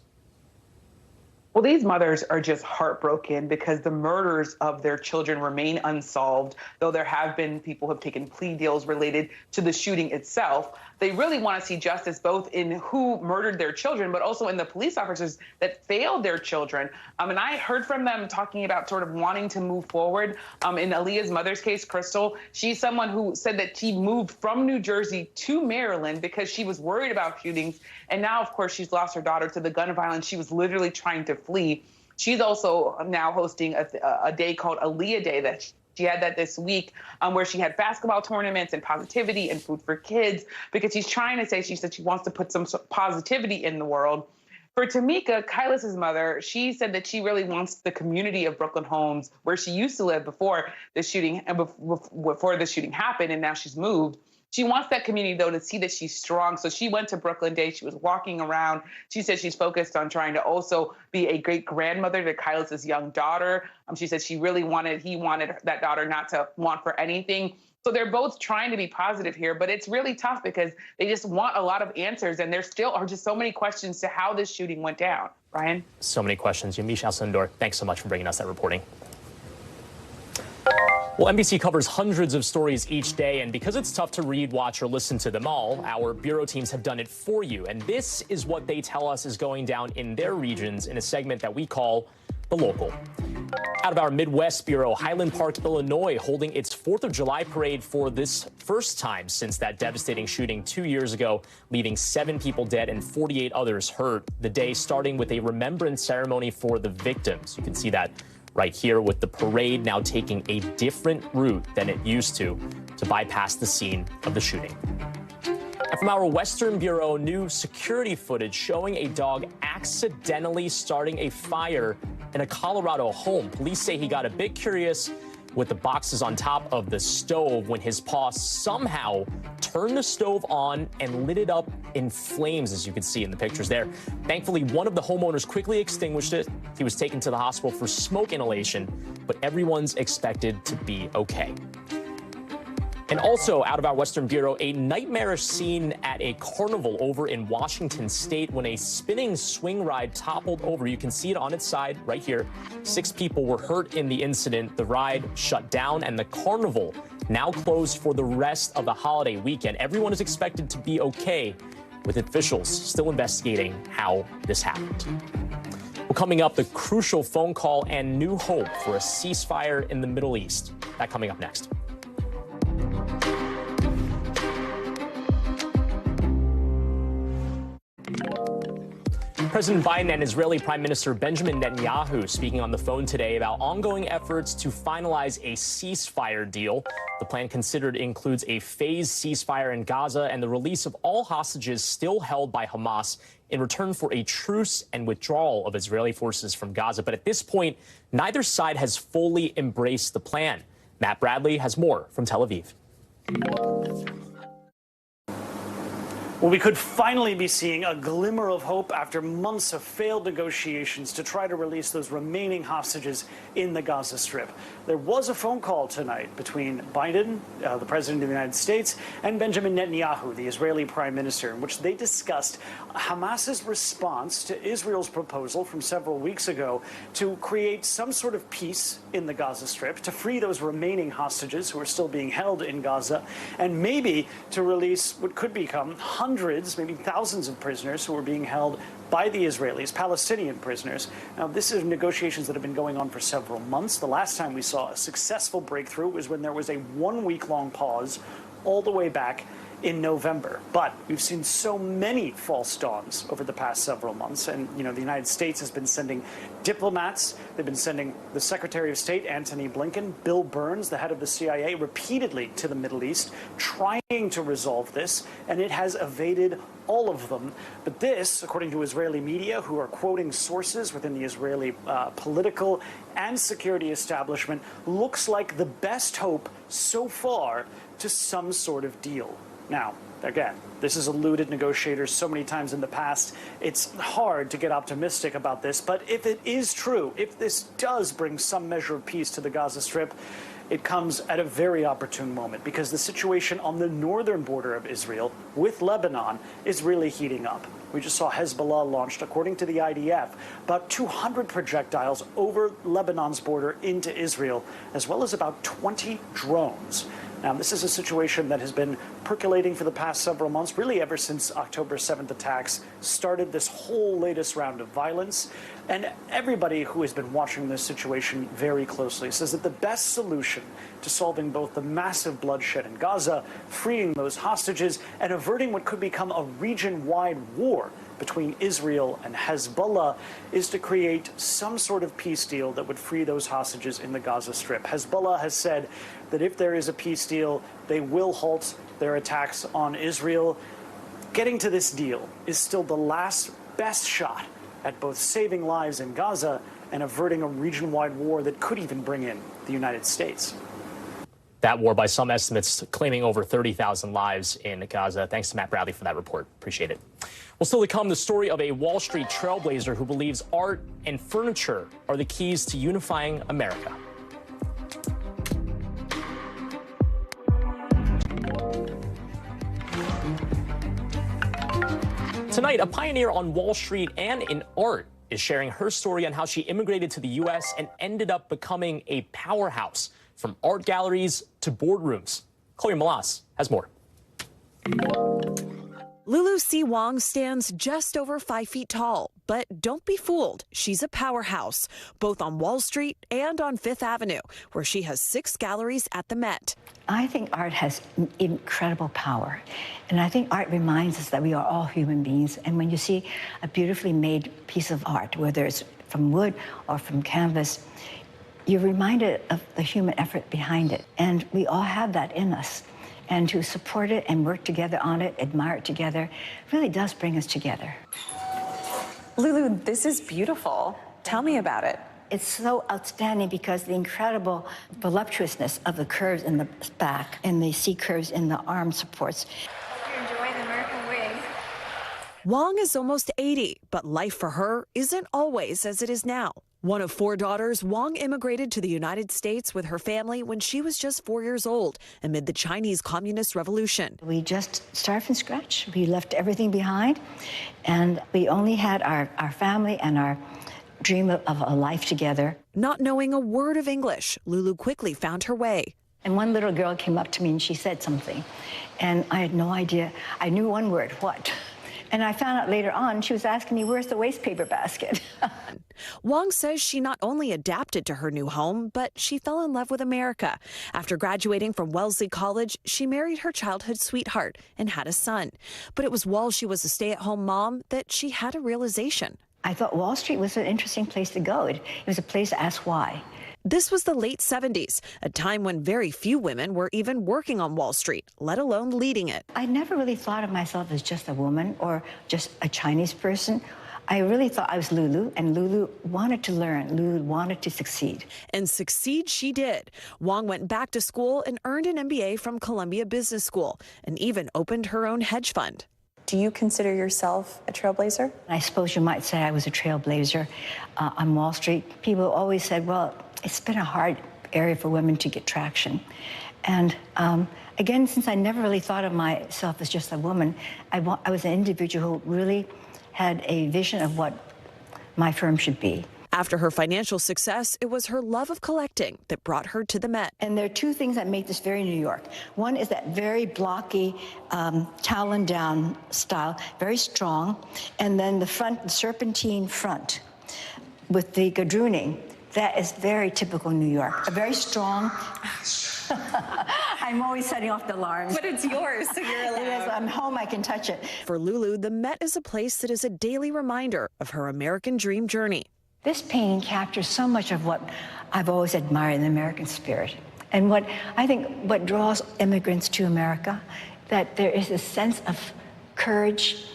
Well, these mothers are just heartbroken because the murders of their children remain unsolved, though there have been people who have taken plea deals related to the shooting itself. They really want to see justice both in who murdered their children, but also in the police officers that failed their children. And I heard from them talking about sort of wanting to move forward. In Aaliyah's mother's case, Crystal, she's someone who said that she moved from New Jersey to Maryland because she was worried about shootings. And now, of course, she's lost her daughter to the gun violence. She was literally trying to flee. She's also now hosting a day called Aaliyah Day that she had that this week, where she had basketball tournaments and positivity and food for kids, because she's trying to say, she said she wants to put some positivity in the world. For Tamika, Kylas's mother, she said that she really wants the community of Brooklyn Homes, where she used to live before the shooting happened, and now she's moved. She wants that community, though, to see that she's strong. So she went to Brooklyn Day. She was walking around. She said she's focused on trying to also be a great grandmother to Kylas's young daughter. She said he wanted that daughter not to want for anything. So they're both trying to be positive here, but it's really tough because they just want a lot of answers, and there still are just so many questions to how this shooting went down. Brian? So many questions. Yamiche Alcindor, thanks so much for bringing us that reporting. Well, NBC covers hundreds of stories each day, and because it's tough to read, watch, or listen to them all, our bureau teams have done it for you. And this is what they tell us is going down in their regions in a segment that we call The Local. Out of our Midwest Bureau, Highland Park, Illinois, holding its 4th of July parade for this first time since that devastating shooting 2 years ago, leaving 7 people dead and 48 others hurt. The day starting with a remembrance ceremony for the victims. You can see that right here, with the parade now taking a different route than it used to bypass the scene of the shooting. And from our Western Bureau, new security footage showing a dog accidentally starting a fire in a Colorado home. Police say he got a bit curious with the boxes on top of the stove when his paw somehow turned the stove on and lit it up in flames, as you can see in the pictures there. Thankfully, one of the homeowners quickly extinguished it. He was taken to the hospital for smoke inhalation, but everyone's expected to be okay. And also out of our Western Bureau, a nightmarish scene at a carnival over in Washington State when a spinning swing ride toppled over. You can see it on its side right here. 6 people were hurt in the incident. The ride shut down and the carnival now closed for the rest of the holiday weekend. Everyone is expected to be okay, with officials still investigating how this happened. Well, coming up, the crucial phone call and new hope for a ceasefire in the Middle East. That coming up next. President Biden and Israeli Prime Minister Benjamin Netanyahu speaking on the phone today about ongoing efforts to finalize a ceasefire deal. The plan considered includes a phased ceasefire in Gaza and the release of all hostages still held by Hamas in return for a truce and withdrawal of Israeli forces from Gaza. But at this point, neither side has fully embraced the plan. Matt Bradley has more from Tel Aviv. Well, we could finally be seeing a glimmer of hope after months of failed negotiations to try to release those remaining hostages in the Gaza Strip. There was a phone call tonight between Biden, the president of the United States, and Benjamin Netanyahu, the Israeli prime minister, in which they discussed Hamas's response to Israel's proposal from several weeks ago to create some sort of peace in the Gaza Strip, to free those remaining hostages who are still being held in Gaza, and maybe to release what could become hundreds, maybe thousands of prisoners who are being held by the Israelis, Palestinian prisoners. Now, this is negotiations that have been going on for several months. The last time we saw a successful breakthrough was when there was a 1-week-long pause all the way back in November. But we've seen so many false dawns over the past several months. And, the United States has been sending diplomats. They've been sending the Secretary of State, Antony Blinken, Bill Burns, the head of the CIA, repeatedly to the Middle East, trying to resolve this. And it has evaded all of them. But this, according to Israeli media, who are quoting sources within the Israeli political and security establishment, looks like the best hope so far to some sort of deal. Now, again, this has eluded negotiators so many times in the past. It's hard to get optimistic about this. But if it is true, if this does bring some measure of peace to the Gaza Strip, it comes at a very opportune moment because the situation on the northern border of Israel with Lebanon is really heating up. We just saw Hezbollah launched, according to the IDF, about 200 projectiles over Lebanon's border into Israel, as well as about 20 drones. Now, this is a situation that has been percolating for the past several months, really ever since October 7th attacks started this whole latest round of violence. And everybody who has been watching this situation very closely says that the best solution to solving both the massive bloodshed in Gaza, freeing those hostages, and averting what could become a region-wide war between Israel and Hezbollah is to create some sort of peace deal that would free those hostages in the Gaza Strip. Hezbollah has said that if there is a peace deal, they will halt their attacks on Israel. Getting to this deal is still the last best shot at both saving lives in Gaza and averting a region-wide war that could even bring in the United States. That war, by some estimates, claiming over 30,000 lives in Gaza. Thanks to Matt Bradley for that report. Appreciate it. Well, still to come, the story of a Wall Street trailblazer who believes art and furniture are the keys to unifying America. Tonight, a pioneer on Wall Street and in art is sharing her story on how she immigrated to the U.S. and ended up becoming a powerhouse, from art galleries to boardrooms. Chloe Malas has more. Lulu C. Wong stands just over 5 feet tall, but don't be fooled. She's a powerhouse, both on Wall Street and on Fifth Avenue, where she has 6 galleries at the Met. I think art has incredible power. And I think art reminds us that we are all human beings. And when you see a beautifully made piece of art, whether it's from wood or from canvas, you're reminded of the human effort behind it. And we all have that in us. And to support it and work together on it, admire it together, really does bring us together. Lulu, this is beautiful. Tell me about it. It's so outstanding because the incredible voluptuousness of the curves in the back and the C curves in the arm supports. Hope you enjoy the American wing. Wong is almost 80, but life for her isn't always as it is now. One of 4 daughters, Wong immigrated to the United States with her family when she was just 4 years old amid the Chinese Communist Revolution. We just started from scratch. We left everything behind, and we only had our family and our dream of a life together. Not knowing a word of English, Lulu quickly found her way. And one little girl came up to me and she said something, and I had no idea. I knew one word, what? And I found out later on, she was asking me, where's the waste paper basket? Wong says she not only adapted to her new home, but she fell in love with America. After graduating from Wellesley College, she married her childhood sweetheart and had a son. But it was while she was a stay-at-home mom that she had a realization. I thought Wall Street was an interesting place to go. It was a place to ask why. This was the late 70s, a time when very few women were even working on Wall Street, let alone leading it. I never really thought of myself as just a woman or just a Chinese person. I really thought I was Lulu, and Lulu wanted to learn. Lulu wanted to succeed. And succeed she did. Wong went back to school and earned an MBA from Columbia Business School and even opened her own hedge fund. Do you consider yourself a trailblazer? I suppose you might say I was a trailblazer on Wall Street. People always said, well, it's been a hard area for women to get traction. And again, since I never really thought of myself as just a woman, I was an individual who really had a vision of what my firm should be. After her financial success, it was her love of collecting that brought her to the Met. And there are 2 things that make this very New York. One is that very blocky, talon down style, very strong. And then the front, the serpentine front with the gadrooning. That is very typical New York. A very strong. I'm always setting off the alarms. But it's yours, so you're allowed. It is. I'm home, I can touch it. For Lulu, the Met is a place that is a daily reminder of her American dream journey. This painting captures so much of what I've always admired in the American spirit. And what I think what draws immigrants to America, that there is a sense of courage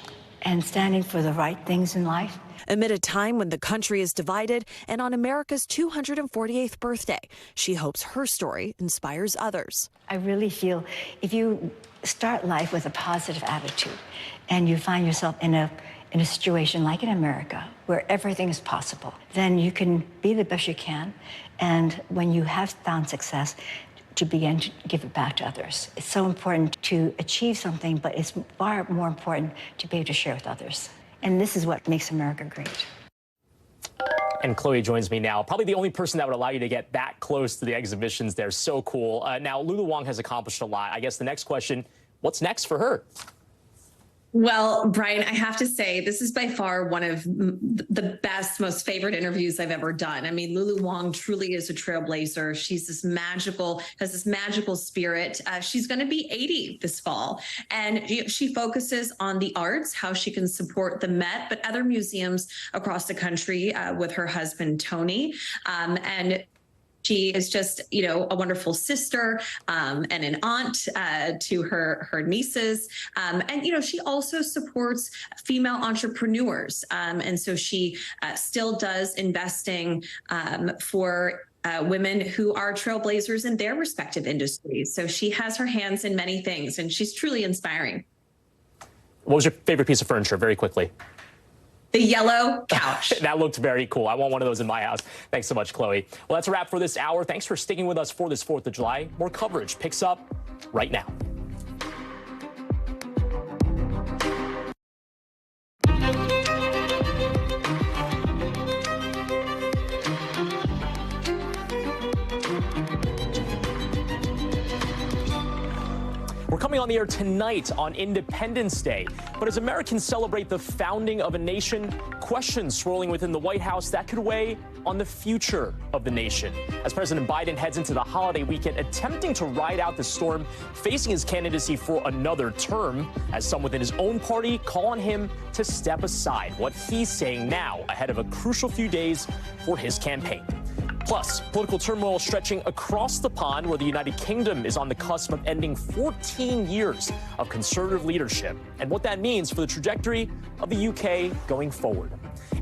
and standing for the right things in life. Amid a time when the country is divided and on America's 248th birthday, she hopes her story inspires others. I really feel if you start life with a positive attitude and you find yourself in a situation like in America where everything is possible, then you can be the best you can. And when you have found success, to begin to give it back to others. It's so important to achieve something, but it's far more important to be able to share with others. And this is what makes America great. And Chloe joins me now. Probably the only person that would allow you to get that close to the exhibitions there. So cool. Now, Lulu Wang has accomplished a lot. I guess the next question, what's next for her? Well, Brian, I have to say, this is by far one of the best, most favorite interviews I've ever done. I mean, Lulu Wang truly is a trailblazer. She's has this magical spirit. She's going to be 80 this fall. And she focuses on the arts, how she can support the Met, but other museums across the country with her husband, Tony. And she is just, a wonderful sister and an aunt to her nieces. And, she also supports female entrepreneurs. And so she still does investing for women who are trailblazers in their respective industries. So she has her hands in many things, and she's truly inspiring. What was your favorite piece of furniture, very quickly? The yellow couch. That looked very cool. I want one of those in my house. Thanks so much, Chloe. Well, that's a wrap for this hour. Thanks for sticking with us for this 4th of July. More coverage picks up right now. We're coming on the air tonight on Independence Day. But as Americans celebrate the founding of a nation, questions swirling within the White House that could weigh on the future of the nation. As President Biden heads into the holiday weekend, attempting to ride out the storm, facing his candidacy for another term, as some within his own party call on him to step aside. What he's saying now, ahead of a crucial few days for his campaign. Plus, political turmoil stretching across the pond, where the United Kingdom is on the cusp of ending 14 years of conservative leadership, and what that means for the trajectory of the UK going forward.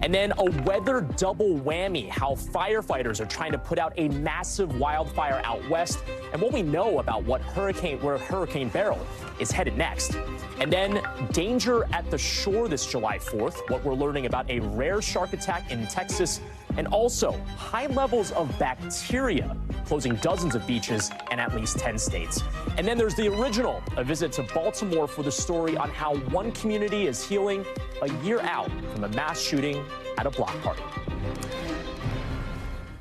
And then a weather double whammy, how firefighters are trying to put out a massive wildfire out west, and what we know about where Hurricane Beryl is headed next. And then danger at the shore this July 4th, what we're learning about a rare shark attack in Texas, and also high levels of bacteria closing dozens of beaches in at least 10 states. And then there's the original, a visit to Baltimore for the story on how one community is healing a year out from a mass shooting at a block party.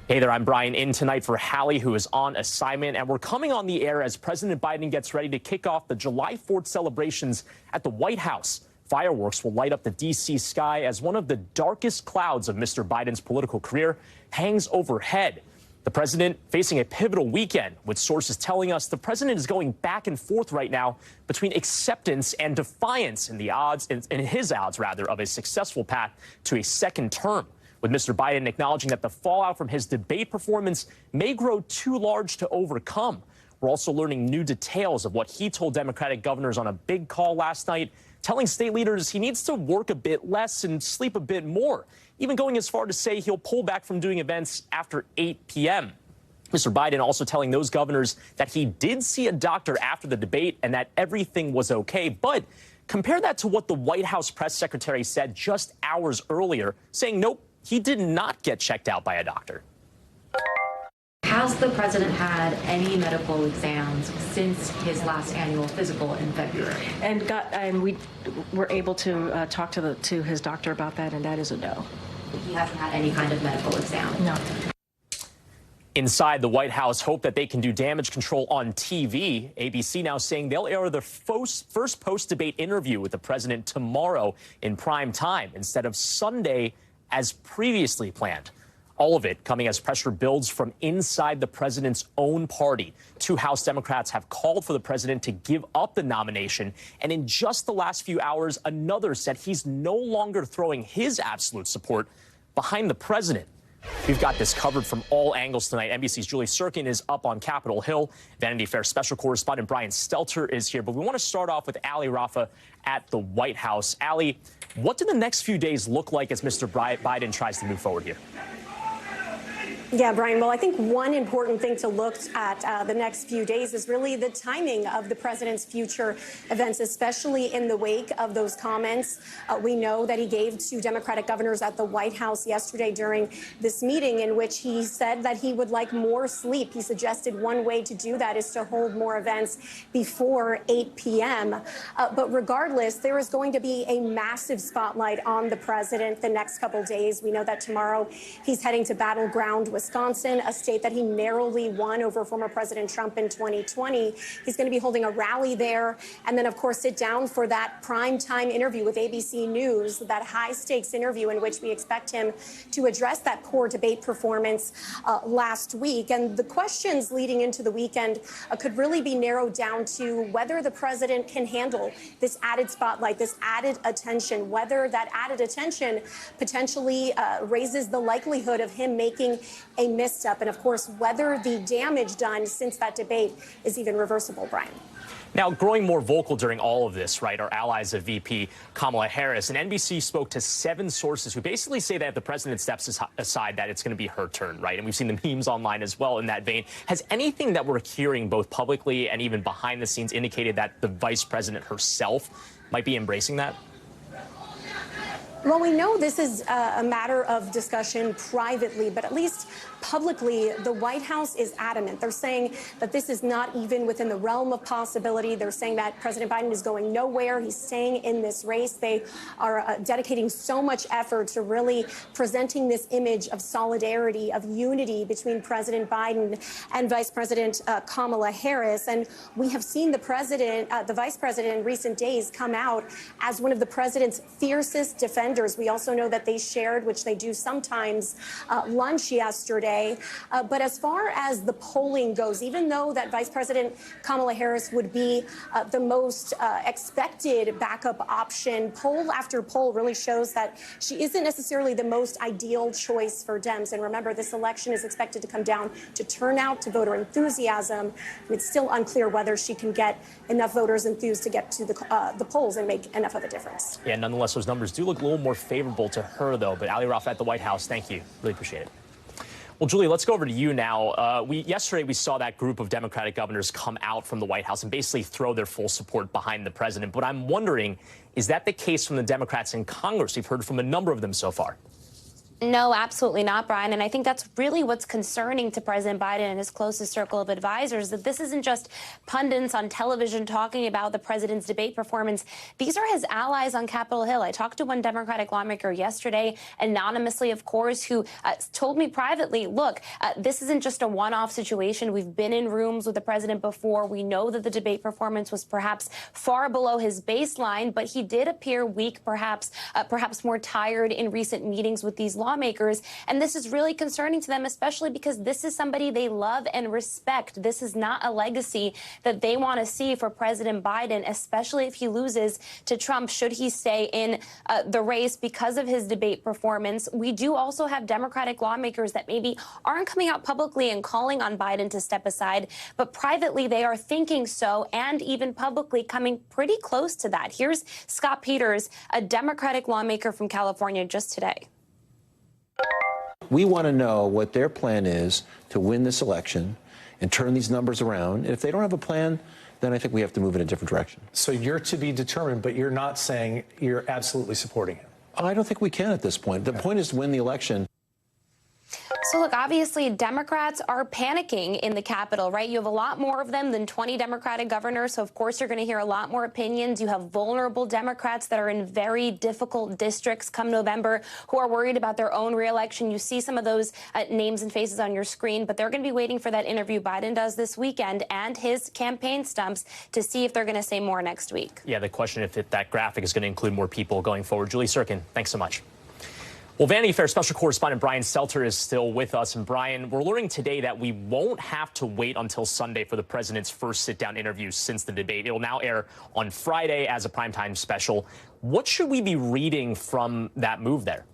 Hey there, I'm Brian, in tonight for Hallie, who is on assignment, and we're coming on the air as President Biden gets ready to kick off the July 4th celebrations at the White House. Fireworks will light up the D.C. sky as one of the darkest clouds of Mr. Biden's political career hangs overhead. The president facing a pivotal weekend, with sources telling us the president is going back and forth right now between acceptance and defiance in his odds of a successful path to a second term, with Mr. Biden acknowledging that the fallout from his debate performance may grow too large to overcome. We're also learning new details of what he told Democratic governors on a big call last night, telling state leaders he needs to work a bit less and sleep a bit more, even going as far to say he'll pull back from doing events after 8 p.m. Mr. Biden also telling those governors that he did see a doctor after the debate and that everything was okay. But compare that to what the White House press secretary said just hours earlier, saying, nope, he did not get checked out by a doctor. Has the president had any medical exams since his last annual physical in February? And we were able to talk to his doctor about that, and that is a no. He hasn't had any kind of medical exam? No. Inside the White House hope that they can do damage control on TV. ABC now saying they'll air the first post-debate interview with the president tomorrow in prime time instead of Sunday as previously planned. All of it coming as pressure builds from inside the president's own party. 2 House Democrats have called for the president to give up the nomination. And in just the last few hours, another said he's no longer throwing his absolute support behind the president. We've got this covered from all angles tonight. NBC's Julie Sirkin is up on Capitol Hill. Vanity Fair special correspondent Brian Stelter is here. But we want to start off with Hallie Rafa at the White House. Hallie, what do the next few days look like as Mr. Biden tries to move forward here? Yeah, Brian. Well, I think one important thing to look at the next few days is really the timing of the president's future events, especially in the wake of those comments we know that he gave to Democratic governors at the White House yesterday during this meeting, in which he said that he would like more sleep. He suggested one way to do that is to hold more events before 8 p.m. But regardless, there is going to be a massive spotlight on the president the next couple days. We know that tomorrow he's heading to Battleground, Wisconsin, a state that he narrowly won over former President Trump in 2020. He's going to be holding a rally there and then, of course, sit down for that primetime interview with ABC News, that high-stakes interview in which we expect him to address that poor debate performance last week. And the questions leading into the weekend could really be narrowed down to whether the president can handle this added spotlight, this added attention, whether that added attention potentially raises the likelihood of him making a misstep, and of course, whether the damage done since that debate is even reversible, Brian. Now, growing more vocal during all of this, right, are allies of VP Kamala Harris. And NBC spoke to 7 sources who basically say that if the president steps aside, that it's going to be her turn, right? And we've seen the memes online as well in that vein. Has anything that we're hearing both publicly and even behind the scenes indicated that the vice president herself might be embracing that? Well, we know this is a matter of discussion privately, but at least publicly, the White House is adamant. They're saying that this is not even within the realm of possibility. They're saying that President Biden is going nowhere. He's staying in this race. They are dedicating so much effort to really presenting this image of solidarity, of unity between President Biden and Vice President Kamala Harris. And we have seen the president, the vice president in recent days come out as one of the president's fiercest defenders. We also know that they shared, which they do sometimes, lunch yesterday. But as far as the polling goes, even though that Vice President Kamala Harris would be the most expected backup option, poll after poll really shows that she isn't necessarily the most ideal choice for Dems. And remember, this election is expected to come down to turnout, to voter enthusiasm. It's still unclear whether she can get enough voters enthused to get to the polls and make enough of a difference. Yeah, nonetheless, those numbers do look a little more favorable to her, though. But Ali Rafa at the White House, thank you. Really appreciate it. Well, Julie, let's go over to you now. Yesterday, we saw that group of Democratic governors come out from the White House and basically throw their full support behind the president. But I'm wondering, is that the case from the Democrats in Congress? We've heard from a number of them so far. No, absolutely not, Brian. And I think that's really what's concerning to President Biden and his closest circle of advisors, that this isn't just pundits on television talking about the president's debate performance. These are his allies on Capitol Hill. I talked to one Democratic lawmaker yesterday, anonymously, of course, who told me privately, look, this isn't just a one-off situation. We've been in rooms with the president before. We know that the debate performance was perhaps far below his baseline, but he did appear weak, perhaps more tired in recent meetings with these lawmakers. And this is really concerning to them, especially because this is somebody they love and respect. This is not a legacy that they want to see for President Biden, especially if he loses to Trump, should he stay in the race because of his debate performance. We do also have Democratic lawmakers that maybe aren't coming out publicly and calling on Biden to step aside, but privately they are thinking so, and even publicly coming pretty close to that. Here's Scott Peters, a Democratic lawmaker from California, just today. We want to know what their plan is to win this election and turn these numbers around. And if they don't have a plan, then I think we have to move in a different direction. So you're to be determined, but you're not saying you're absolutely supporting him. I don't think we can at this point. The point is to win the election. So, look, obviously, Democrats are panicking in the Capitol, right? You have a lot more of them than 20 Democratic governors. So, of course, you're going to hear a lot more opinions. You have vulnerable Democrats that are in very difficult districts come November who are worried about their own reelection. You see some of those names and faces on your screen, but they're going to be waiting for that interview Biden does this weekend and his campaign stumps to see if they're going to say more next week. Yeah, the question if that graphic is going to include more people going forward. Julie Sirkin, thanks so much. Well, Vanity Fair special correspondent Brian Stelter is still with us. And Brian, we're learning today that we won't have to wait until Sunday for the president's first sit-down interview since the debate. It will now air on Friday as a primetime special. What should we be reading from that move there?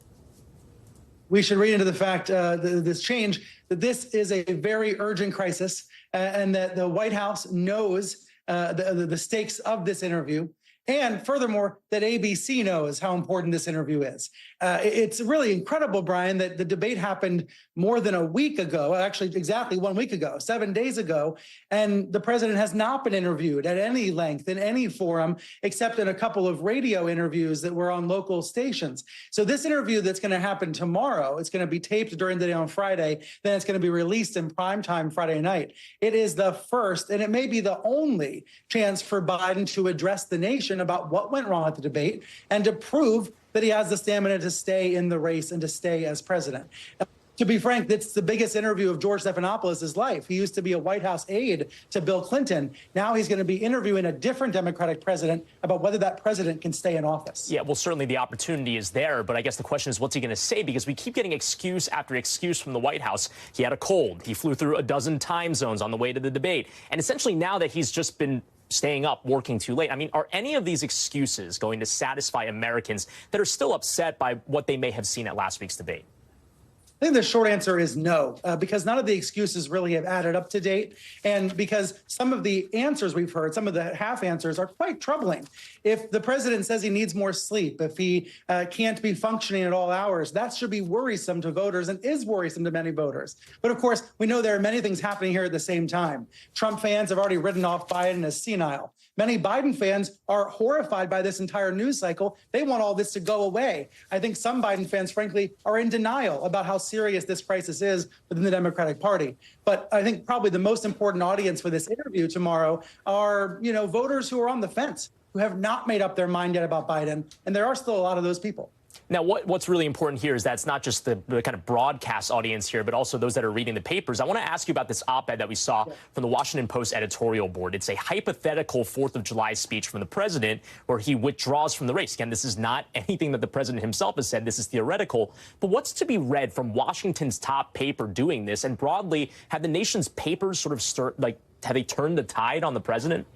We should read into the fact, this change, that this is a very urgent crisis and that the White House knows the stakes of this interview And furthermore, that ABC knows how important this interview is. It's really incredible, Brian, that the debate happened more than a week ago, actually exactly 1 week ago, 7 days ago, and the president has not been interviewed at any length in any forum, except in a couple of radio interviews that were on local stations. So this interview that's going to happen tomorrow, it's going to be taped during the day on Friday, then it's going to be released in primetime Friday night. It is the first, and it may be the only chance for Biden to address the nation about what went wrong at the debate and to prove that he has the stamina to stay in the race and to stay as president. To be frank, that's the biggest interview of George Stephanopoulos' life. He used to be a White House aide to Bill Clinton. Now he's going to be interviewing a different Democratic president about whether that president can stay in office. Yeah, well, certainly the opportunity is there, but I guess the question is, what's he going to say? Because we keep getting excuse after excuse from the White House. He had a cold. He flew through a dozen time zones on the way to the debate. And essentially now that he's just been staying up, working too late. I mean, are any of these excuses going to satisfy Americans that are still upset by what they may have seen at last week's debate? I think the short answer is no, because none of the excuses really have added up to date. And because some of the answers we've heard, some of the half answers are quite troubling. If the president says he needs more sleep, if he can't be functioning at all hours, that should be worrisome to voters and is worrisome to many voters. But of course, we know there are many things happening here at the same time. Trump fans have already written off Biden as senile. Many Biden fans are horrified by this entire news cycle. They want all this to go away. I think some Biden fans, frankly, are in denial about how serious this crisis is within the Democratic Party. But I think probably the most important audience for this interview tomorrow are, voters who are on the fence, who have not made up their mind yet about Biden. And there are still a lot of those people. Now, what's really important here is that it's not just the kind of broadcast audience here, but also those that are reading the papers. I want to ask you about this op-ed that we saw from the Washington Post editorial board. It's a hypothetical 4th of July speech from the president where he withdraws from the race. Again, this is not anything that the president himself has said. This is theoretical. But what's to be read from Washington's top paper doing this? And broadly, have the nation's papers sort of have they turned the tide on the president?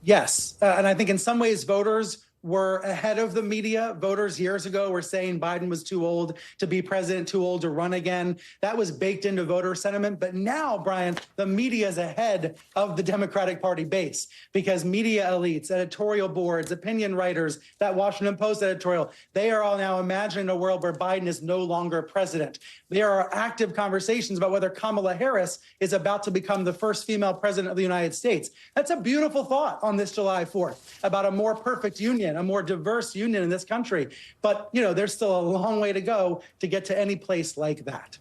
Yes. And I think in some ways voters were ahead of the media. Voters years ago were saying Biden was too old to be president, too old to run again. That was baked into voter sentiment. But now, Brian, the media is ahead of the Democratic Party base because media elites, editorial boards, opinion writers, that Washington Post editorial, they are all now imagining a world where Biden is no longer president. There are active conversations about whether Kamala Harris is about to become the first female president of the United States. That's a beautiful thought on this July 4th about a more perfect union, a more diverse union in this country. But, there's still a long way to go to get to any place like that.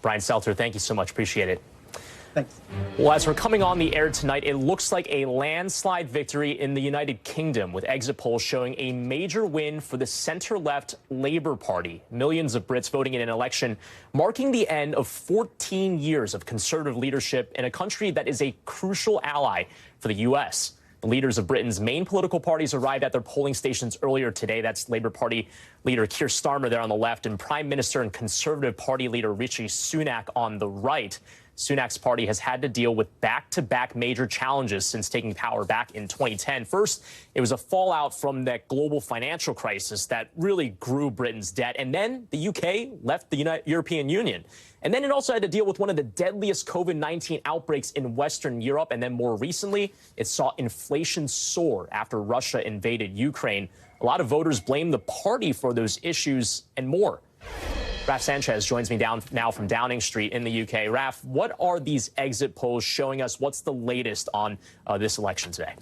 Brian Stelter, thank you so much. Appreciate it. Thanks. Well, as we're coming on the air tonight, it looks like a landslide victory in the United Kingdom, with exit polls showing a major win for the center-left Labour Party. Millions of Brits voting in an election marking the end of 14 years of conservative leadership in a country that is a crucial ally for the U.S. The leaders of Britain's main political parties arrived at their polling stations earlier today. That's Labour Party leader Keir Starmer there on the left and Prime Minister and Conservative Party leader Rishi Sunak on the right. Sunak's party has had to deal with back-to-back major challenges since taking power back in 2010. First, it was a fallout from that global financial crisis that really grew Britain's debt. And then the UK left the European Union. And then it also had to deal with one of the deadliest COVID-19 outbreaks in Western Europe. And then more recently, it saw inflation soar after Russia invaded Ukraine. A lot of voters blame the party for those issues and more. Raf Sanchez joins me now from Downing Street in the UK. Raf, what are these exit polls showing us? What's the latest on this election today?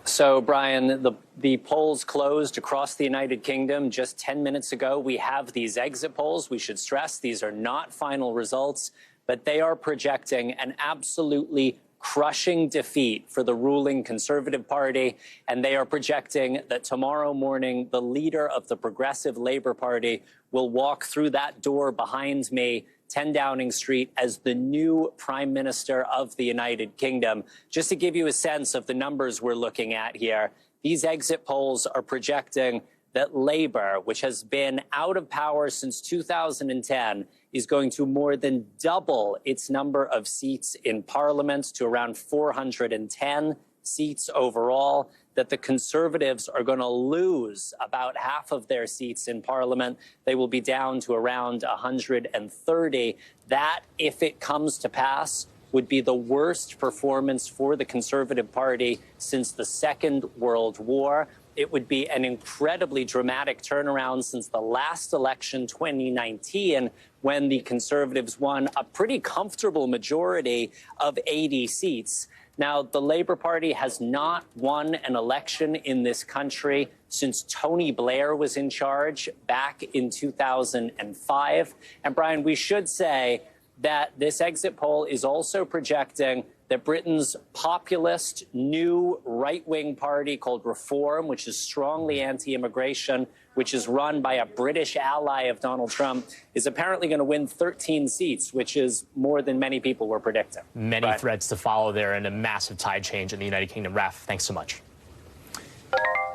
So, Brian, the polls closed across the United Kingdom just 10 minutes ago. We have these exit polls. We should stress these are not final results, but they are projecting an absolutely crushing defeat for the ruling Conservative Party, and they are projecting that tomorrow morning the leader of the Progressive Labour Party will walk through that door behind me, 10 Downing Street, as the new Prime Minister of the United Kingdom. Just to give you a sense of the numbers we're looking at here, these exit polls are projecting that Labour, which has been out of power since 2010, is going to more than double its number of seats in Parliament to around 410 seats overall, that the Conservatives are going to lose about half of their seats in Parliament. They will be down to around 130. That, if it comes to pass, would be the worst performance for the Conservative Party since the Second World War. It would be an incredibly dramatic turnaround since the last election, 2019, when the Conservatives won a pretty comfortable majority of 80 seats. Now, the Labour Party has not won an election in this country since Tony Blair was in charge back in 2005. And Brian, we should say that this exit poll is also projecting that Britain's populist new right-wing party called Reform, which is strongly anti-immigration, which is run by a British ally of Donald Trump, is apparently going to win 13 seats, which is more than many people were predicting. Many threads to follow there and a massive tide change in the United Kingdom. Raf, thanks so much.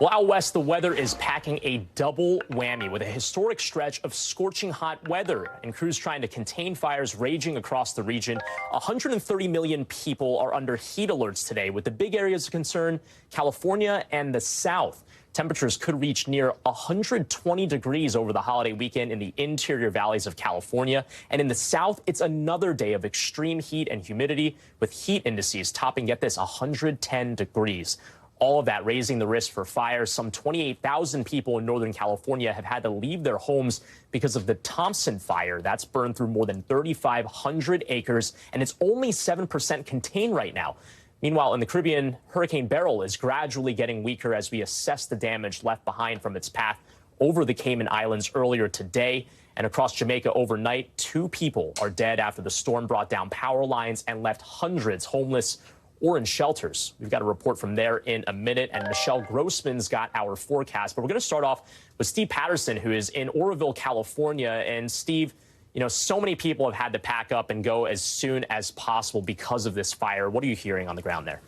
Well, out west, the weather is packing a double whammy with a historic stretch of scorching hot weather and crews trying to contain fires raging across the region. 130 million people are under heat alerts today, with the big areas of concern, California and the South. Temperatures could reach near 120 degrees over the holiday weekend in the interior valleys of California. And in the South, it's another day of extreme heat and humidity, with heat indices topping, get this, 110 degrees. All of that raising the risk for fires. Some 28,000 people in Northern California have had to leave their homes because of the Thompson fire. That's burned through more than 3,500 acres, and it's only 7% contained right now. Meanwhile, in the Caribbean, Hurricane Beryl is gradually getting weaker as we assess the damage left behind from its path over the Cayman Islands earlier today. And across Jamaica overnight, 2 people are dead after the storm brought down power lines and left hundreds homeless or in shelters. We've got a report from there in a minute, and Michelle Grossman's got our forecast. But we're going to start off with Steve Patterson, who is in Oroville, California. And Steve, you know, so many people have had to pack up and go as soon as possible because of this fire. What are you hearing on the ground there?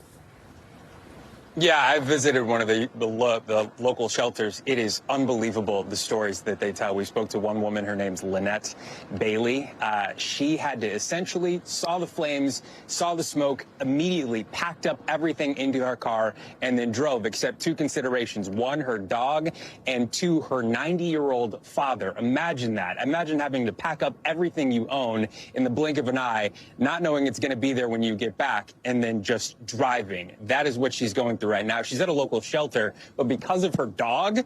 Yeah, I visited one of the local shelters. It is unbelievable, the stories that they tell. We spoke to one woman. Her name's Lynette Bailey. She had to essentially saw the flames, saw the smoke, immediately packed up everything into her car and then drove, except 2 considerations. 1, her dog, and 2, her 90-year-old father. Imagine that. Imagine having to pack up everything you own in the blink of an eye, not knowing it's going to be there when you get back, and then just driving. That is what she's going through right now. She's at a local shelter, but because of her dog,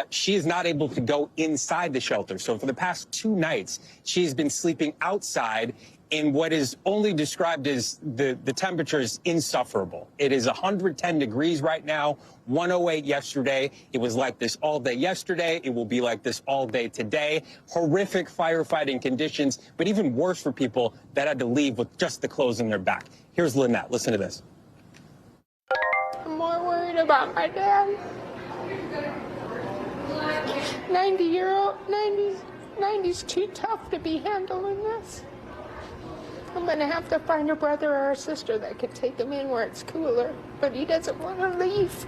she is not able to go inside the shelter. So for the past 2 nights, she's been sleeping outside in what is only described as the temperature is insufferable. It is 110 degrees right now, 108 yesterday. It was like this all day yesterday. It will be like this all day today. Horrific firefighting conditions, but even worse for people that had to leave with just the clothes on their back. Here's Lynette. Listen to this. I'm more worried about my dad. 90's too tough to be handling this. I'm gonna have to find a brother or a sister that could take him in where it's cooler, but he doesn't want to leave.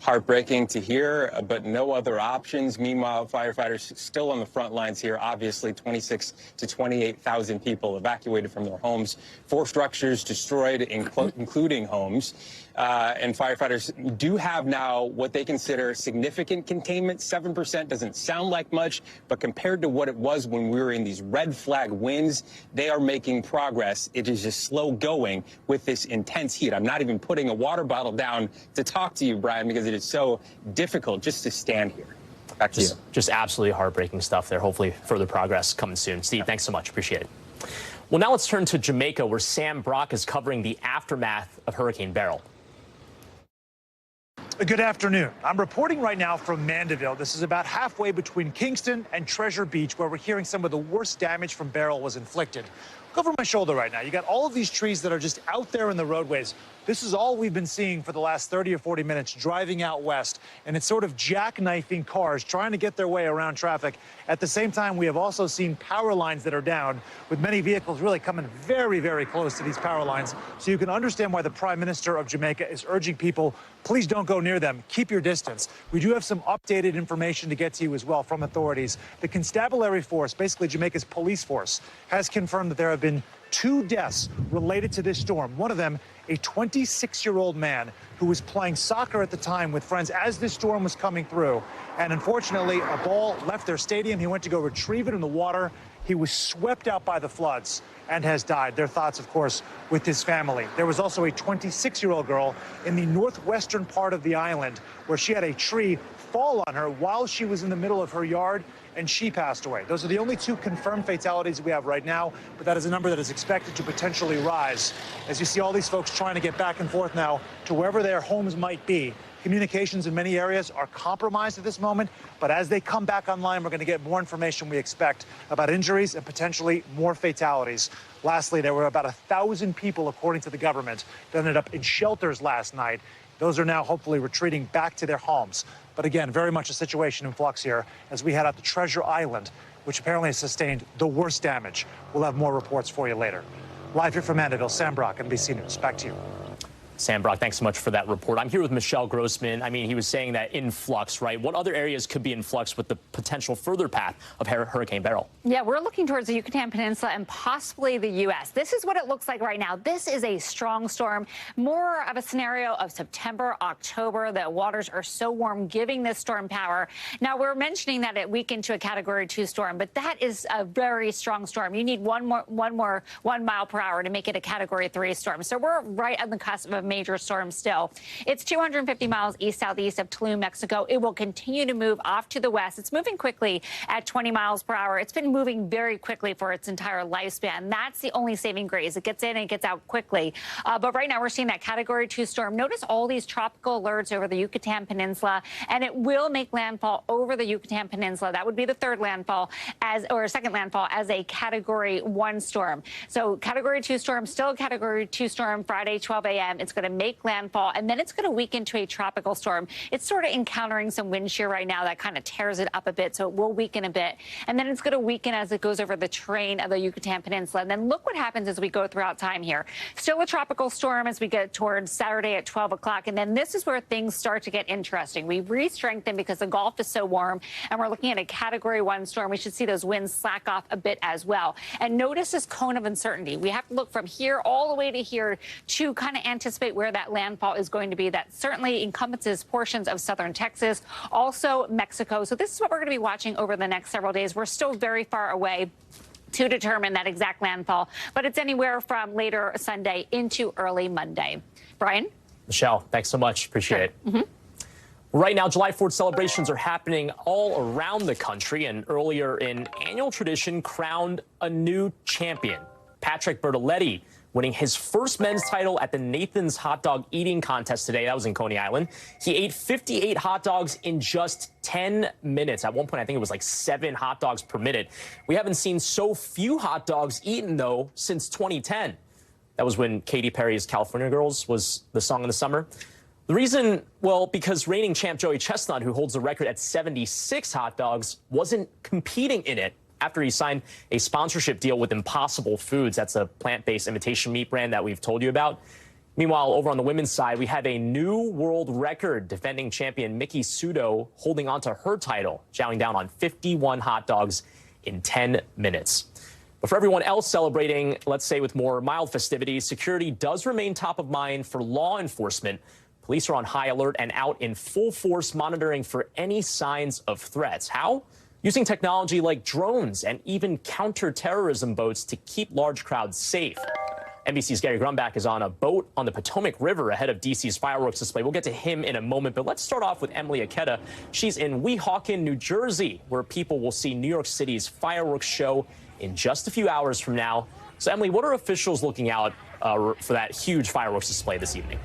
Heartbreaking to hear, but no other options. Meanwhile, firefighters still on the front lines here. Obviously, 26,000 to 28,000 people evacuated from their homes. 4 structures destroyed, including homes. And firefighters do have now what they consider significant containment. 7% doesn't sound like much, but compared to what it was when we were in these red flag winds, they are making progress. It is just slow going with this intense heat. I'm not even putting a water bottle down to talk to you, Brian, because it is so difficult just to stand here. Back to you. Just absolutely heartbreaking stuff there. Hopefully further progress coming soon. Steve, thanks so much. Appreciate it. Well, now let's turn to Jamaica, where Sam Brock is covering the aftermath of Hurricane Beryl. Good afternoon. I'm reporting right now from Mandeville. This is about halfway between Kingston and Treasure Beach, where we're hearing some of the worst damage from Beryl was inflicted. Look over my shoulder right now. You got all of these trees that are just out there in the roadways. This is all we've been seeing for the last 30 or 40 minutes driving out west, and it's sort of jackknifing cars trying to get their way around traffic. At the same time, we have also seen power lines that are down, with many vehicles really coming very, very close to these power lines. So you can understand why the Prime Minister of Jamaica is urging people, please don't go near them. Keep your distance. We do have some updated information to get to you as well from authorities. The Constabulary Force, basically Jamaica's police force, has confirmed that there have been 2 deaths related to this storm. One of them, a 26-year-old man who was playing soccer at the time with friends as this storm was coming through. And unfortunately, a ball left their stadium. He went to go retrieve it in the water, He was swept out by the floods and has died. Their thoughts, of course, with his family. There was also a 26-year-old girl in the northwestern part of the island where she had a tree fall on her while she was in the middle of her yard, and she passed away. Those are the only 2 confirmed fatalities we have right now, but that is a number that is expected to potentially rise. As you see all these folks trying to get back and forth now to wherever their homes might be. Communications in many areas are compromised at this moment, but as they come back online, we're going to get more information, we expect, about injuries and potentially more fatalities. Lastly, there were about 1,000 people, according to the government, that ended up in shelters last night. Those are now hopefully retreating back to their homes. But again, very much a situation in flux here as we head out to Treasure Island, which apparently has sustained the worst damage. We'll have more reports for you later. Live here from Mandeville, Sam Brock, NBC News. Back to you. Sam Brock, thanks so much for that report. I'm here with Michelle Grossman. I mean, he was saying that in flux, right? What other areas could be in flux with the potential further path of Hurricane Beryl? Yeah, we're looking towards the Yucatan Peninsula and possibly the U.S. This is what it looks like right now. This is a strong storm, more of a scenario of September, October. The waters are so warm, giving this storm power. Now, we're mentioning that it weakened to a Category 2 storm, but that is a very strong storm. You need one mile per hour to make it a Category 3 storm. So we're right on the cusp of a major storm still. It's 250 miles east-southeast of Tulum, Mexico. It will continue to move off to the west. It's moving quickly at 20 miles per hour. It's been moving very quickly for its entire lifespan. That's the only saving grace. It gets in and it gets out quickly. But right now we're seeing that Category 2 storm. Notice all these tropical alerts over the Yucatan Peninsula, and it will make landfall over the Yucatan Peninsula. That would be the third landfall or second landfall as a Category 1 storm. So Category 2 storm, still a Category 2 storm Friday, 12 a.m. It's going to make landfall, and then it's going to weaken to a tropical storm. It's sort of encountering some wind shear right now that kind of tears it up a bit, so it will weaken a bit. And then it's going to weaken as it goes over the terrain of the Yucatan Peninsula. And then look what happens as we go throughout time here. Still a tropical storm as we get towards Saturday at 12 o'clock. And then this is where things start to get interesting. We re-strengthen because the Gulf is so warm, and we're looking at a Category 1 storm. We should see those winds slack off a bit as well. And notice this cone of uncertainty. We have to look from here all the way to here to kind of anticipate where that landfall is going to be. That certainly encompasses portions of southern Texas, also Mexico. So this is what we're going to be watching over the next several days. We're still very far away to determine that exact landfall, but it's anywhere from later Sunday into early Monday. Brian? Michelle, thanks so much. Appreciate it. Mm-hmm. Right now, July 4th celebrations are happening all around the country, and earlier an annual tradition crowned a new champion. Patrick Bertoletti winning his first men's title at the Nathan's Hot Dog Eating Contest today. That was in Coney Island. He ate 58 hot dogs in just 10 minutes. At one point, I think it was like 7 hot dogs per minute. We haven't seen so few hot dogs eaten, though, since 2010. That was when Katy Perry's California Girls was the song of the summer. The reason, well, because reigning champ Joey Chestnut, who holds the record at 76 hot dogs, wasn't competing in it after he signed a sponsorship deal with Impossible Foods. That's a plant-based imitation meat brand that we've told you about. Meanwhile, over on the women's side, we have a new world record, defending champion Miki Sudo holding on to her title, chowing down on 51 hot dogs in 10 minutes. But for everyone else celebrating, let's say with more mild festivities, security does remain top of mind for law enforcement. Police are on high alert and out in full force monitoring for any signs of threats. How? Using technology like drones and even counterterrorism boats to keep large crowds safe. NBC's Gary Grumbach is on a boat on the Potomac River ahead of DC's fireworks display. We'll get to him in a moment, but let's start off with Emily Aketa. She's in Weehawken, New Jersey, where people will see New York City's fireworks show in just a few hours from now. So, Emily, what are officials looking out for that huge fireworks display this evening?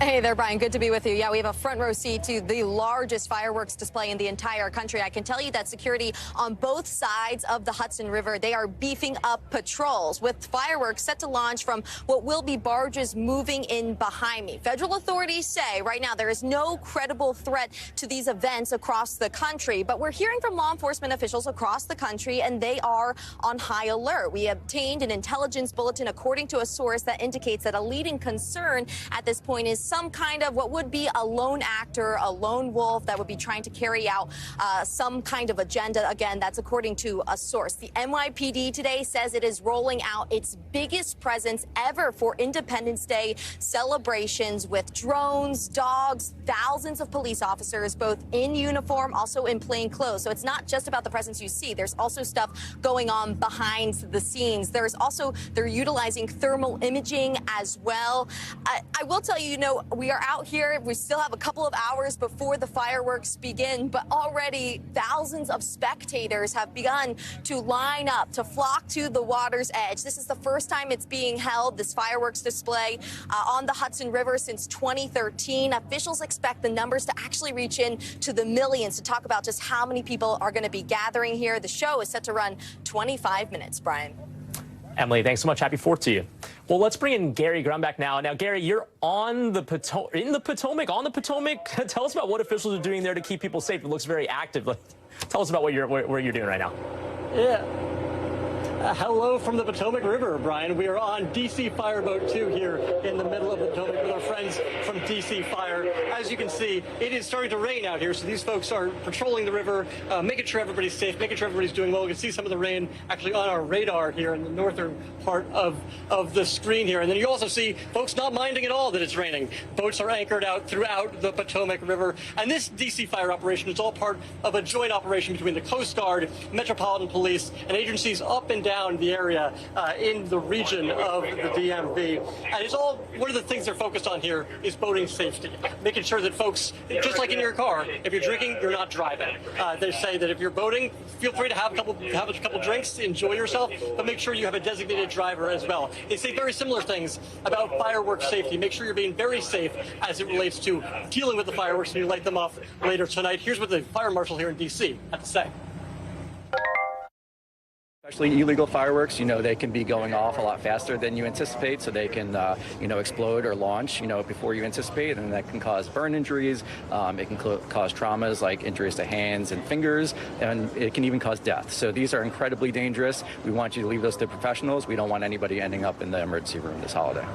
Hey there, Brian. Good to be with you. Yeah, we have a front row seat to the largest fireworks display in the entire country. I can tell you that security on both sides of the Hudson River, they are beefing up patrols with fireworks set to launch from what will be barges moving in behind me. Federal authorities say right now there is no credible threat to these events across the country, but we're hearing from law enforcement officials across the country, and they are on high alert. We obtained an intelligence bulletin according to a source that indicates that a leading concern at this point is some kind of what would be a lone actor, a lone wolf that would be trying to carry out some kind of agenda. Again, that's according to a source. The NYPD today says it is rolling out its biggest presence ever for Independence Day celebrations with drones, dogs, thousands of police officers, both in uniform, also in plain clothes. So it's not just about the presence you see. There's also stuff going on behind the scenes. There's also, they're utilizing thermal imaging as well. I will tell you, we are out here. We still have a couple of hours before the fireworks begin, but already thousands of spectators have begun to line up, to flock to the water's edge. This is the first time it's being held, this fireworks display on the Hudson River since 2013. Officials expect the numbers to actually reach into the millions to talk about just how many people are going to be gathering here. The show is set to run 25 minutes, Brian. Emily, thanks so much. Happy 4th to you. Well, let's bring in Gary Grumback now. Now, Gary, you're on the Potomac. Tell us about what officials are doing there to keep people safe. It looks very active. Tell us about what you're doing right now. Yeah. Hello from the Potomac River, Brian. We are on DC Fireboat 2 here in the middle of the Potomac with our friends from DC Fire. As you can see, it is starting to rain out here, so these folks are patrolling the river, making sure everybody's safe, making sure everybody's doing well. We can see some of the rain actually on our radar here in the northern part of the screen here. And then you also see folks not minding at all that it's raining. Boats are anchored out throughout the Potomac River. And this DC Fire operation is all part of a joint operation between the Coast Guard, Metropolitan Police, and agencies up and down the area in the region of the DMV. And it's all, one of the things they're focused on here is boating safety, making sure that folks, just like in your car, if you're drinking, you're not driving. They say that if you're boating, feel free to have a couple drinks, enjoy yourself, but make sure you have a designated driver as well. They say very similar things about fireworks safety. Make sure you're being very safe as it relates to dealing with the fireworks when you light them off later tonight. Here's what the fire marshal here in D.C. had to say. Especially illegal fireworks, they can be going off a lot faster than you anticipate, so they can, explode or launch, before you anticipate, and that can cause burn injuries. It can cause traumas like injuries to hands and fingers, and it can even cause death. So these are incredibly dangerous. We want you to leave those to professionals. We don't want anybody ending up in the emergency room this holiday.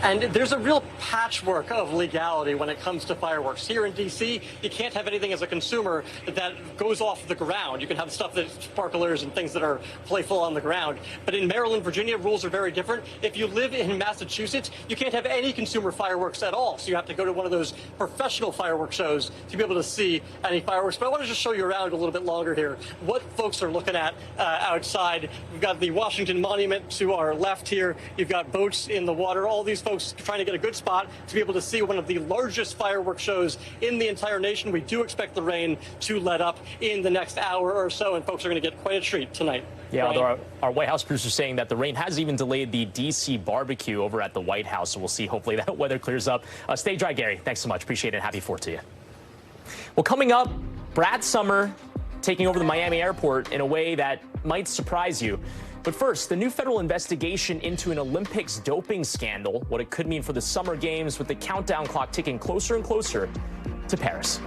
And there's a real patchwork of legality when it comes to fireworks. Here in D.C., you can't have anything as a consumer that goes off the ground. You can have stuff that's sparklers and things that are playful on the ground. But in Maryland, Virginia, rules are very different. If you live in Massachusetts, you can't have any consumer fireworks at all. So you have to go to one of those professional fireworks shows to be able to see any fireworks. But I want to just show you around a little bit longer here what folks are looking at outside. We've got the Washington Monument to our left here. You've got boats in the water. All these folks trying to get a good spot to be able to see one of the largest fireworks shows in the entire nation. We do expect the rain to let up in the next hour or so, and folks are going to get quite a treat tonight. Yeah, although our White House producer is saying that the rain has even delayed the D.C. barbecue over at the White House, so we'll see. Hopefully that weather clears up. Stay dry, Gary. Thanks so much. Appreciate it. Happy 4th to you. Well, coming up, Brad Summer taking over the Miami airport in a way that might surprise you. But first, the new federal investigation into an Olympics doping scandal, what it could mean for the Summer Games, with the countdown clock ticking closer and closer to Paris.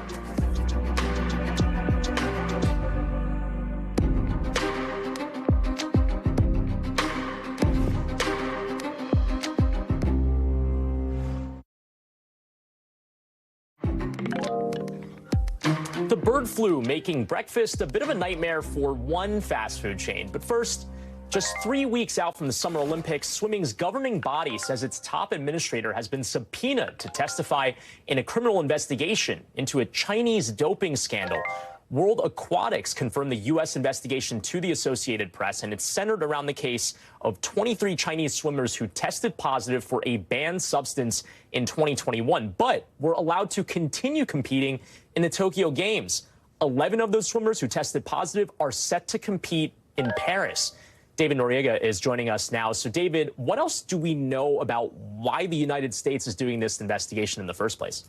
The bird flu making breakfast a bit of a nightmare for one fast food chain. But first, just 3 weeks out from the Summer Olympics, swimming's governing body says its top administrator has been subpoenaed to testify in a criminal investigation into a Chinese doping scandal. World Aquatics confirmed the U.S. investigation to the Associated Press, and it's centered around the case of 23 Chinese swimmers who tested positive for a banned substance in 2021, but were allowed to continue competing in the Tokyo Games. 11 of those swimmers who tested positive are set to compete in Paris. David Noriega is joining us now. So, David, what else do we know about why the United States is doing this investigation in the first place?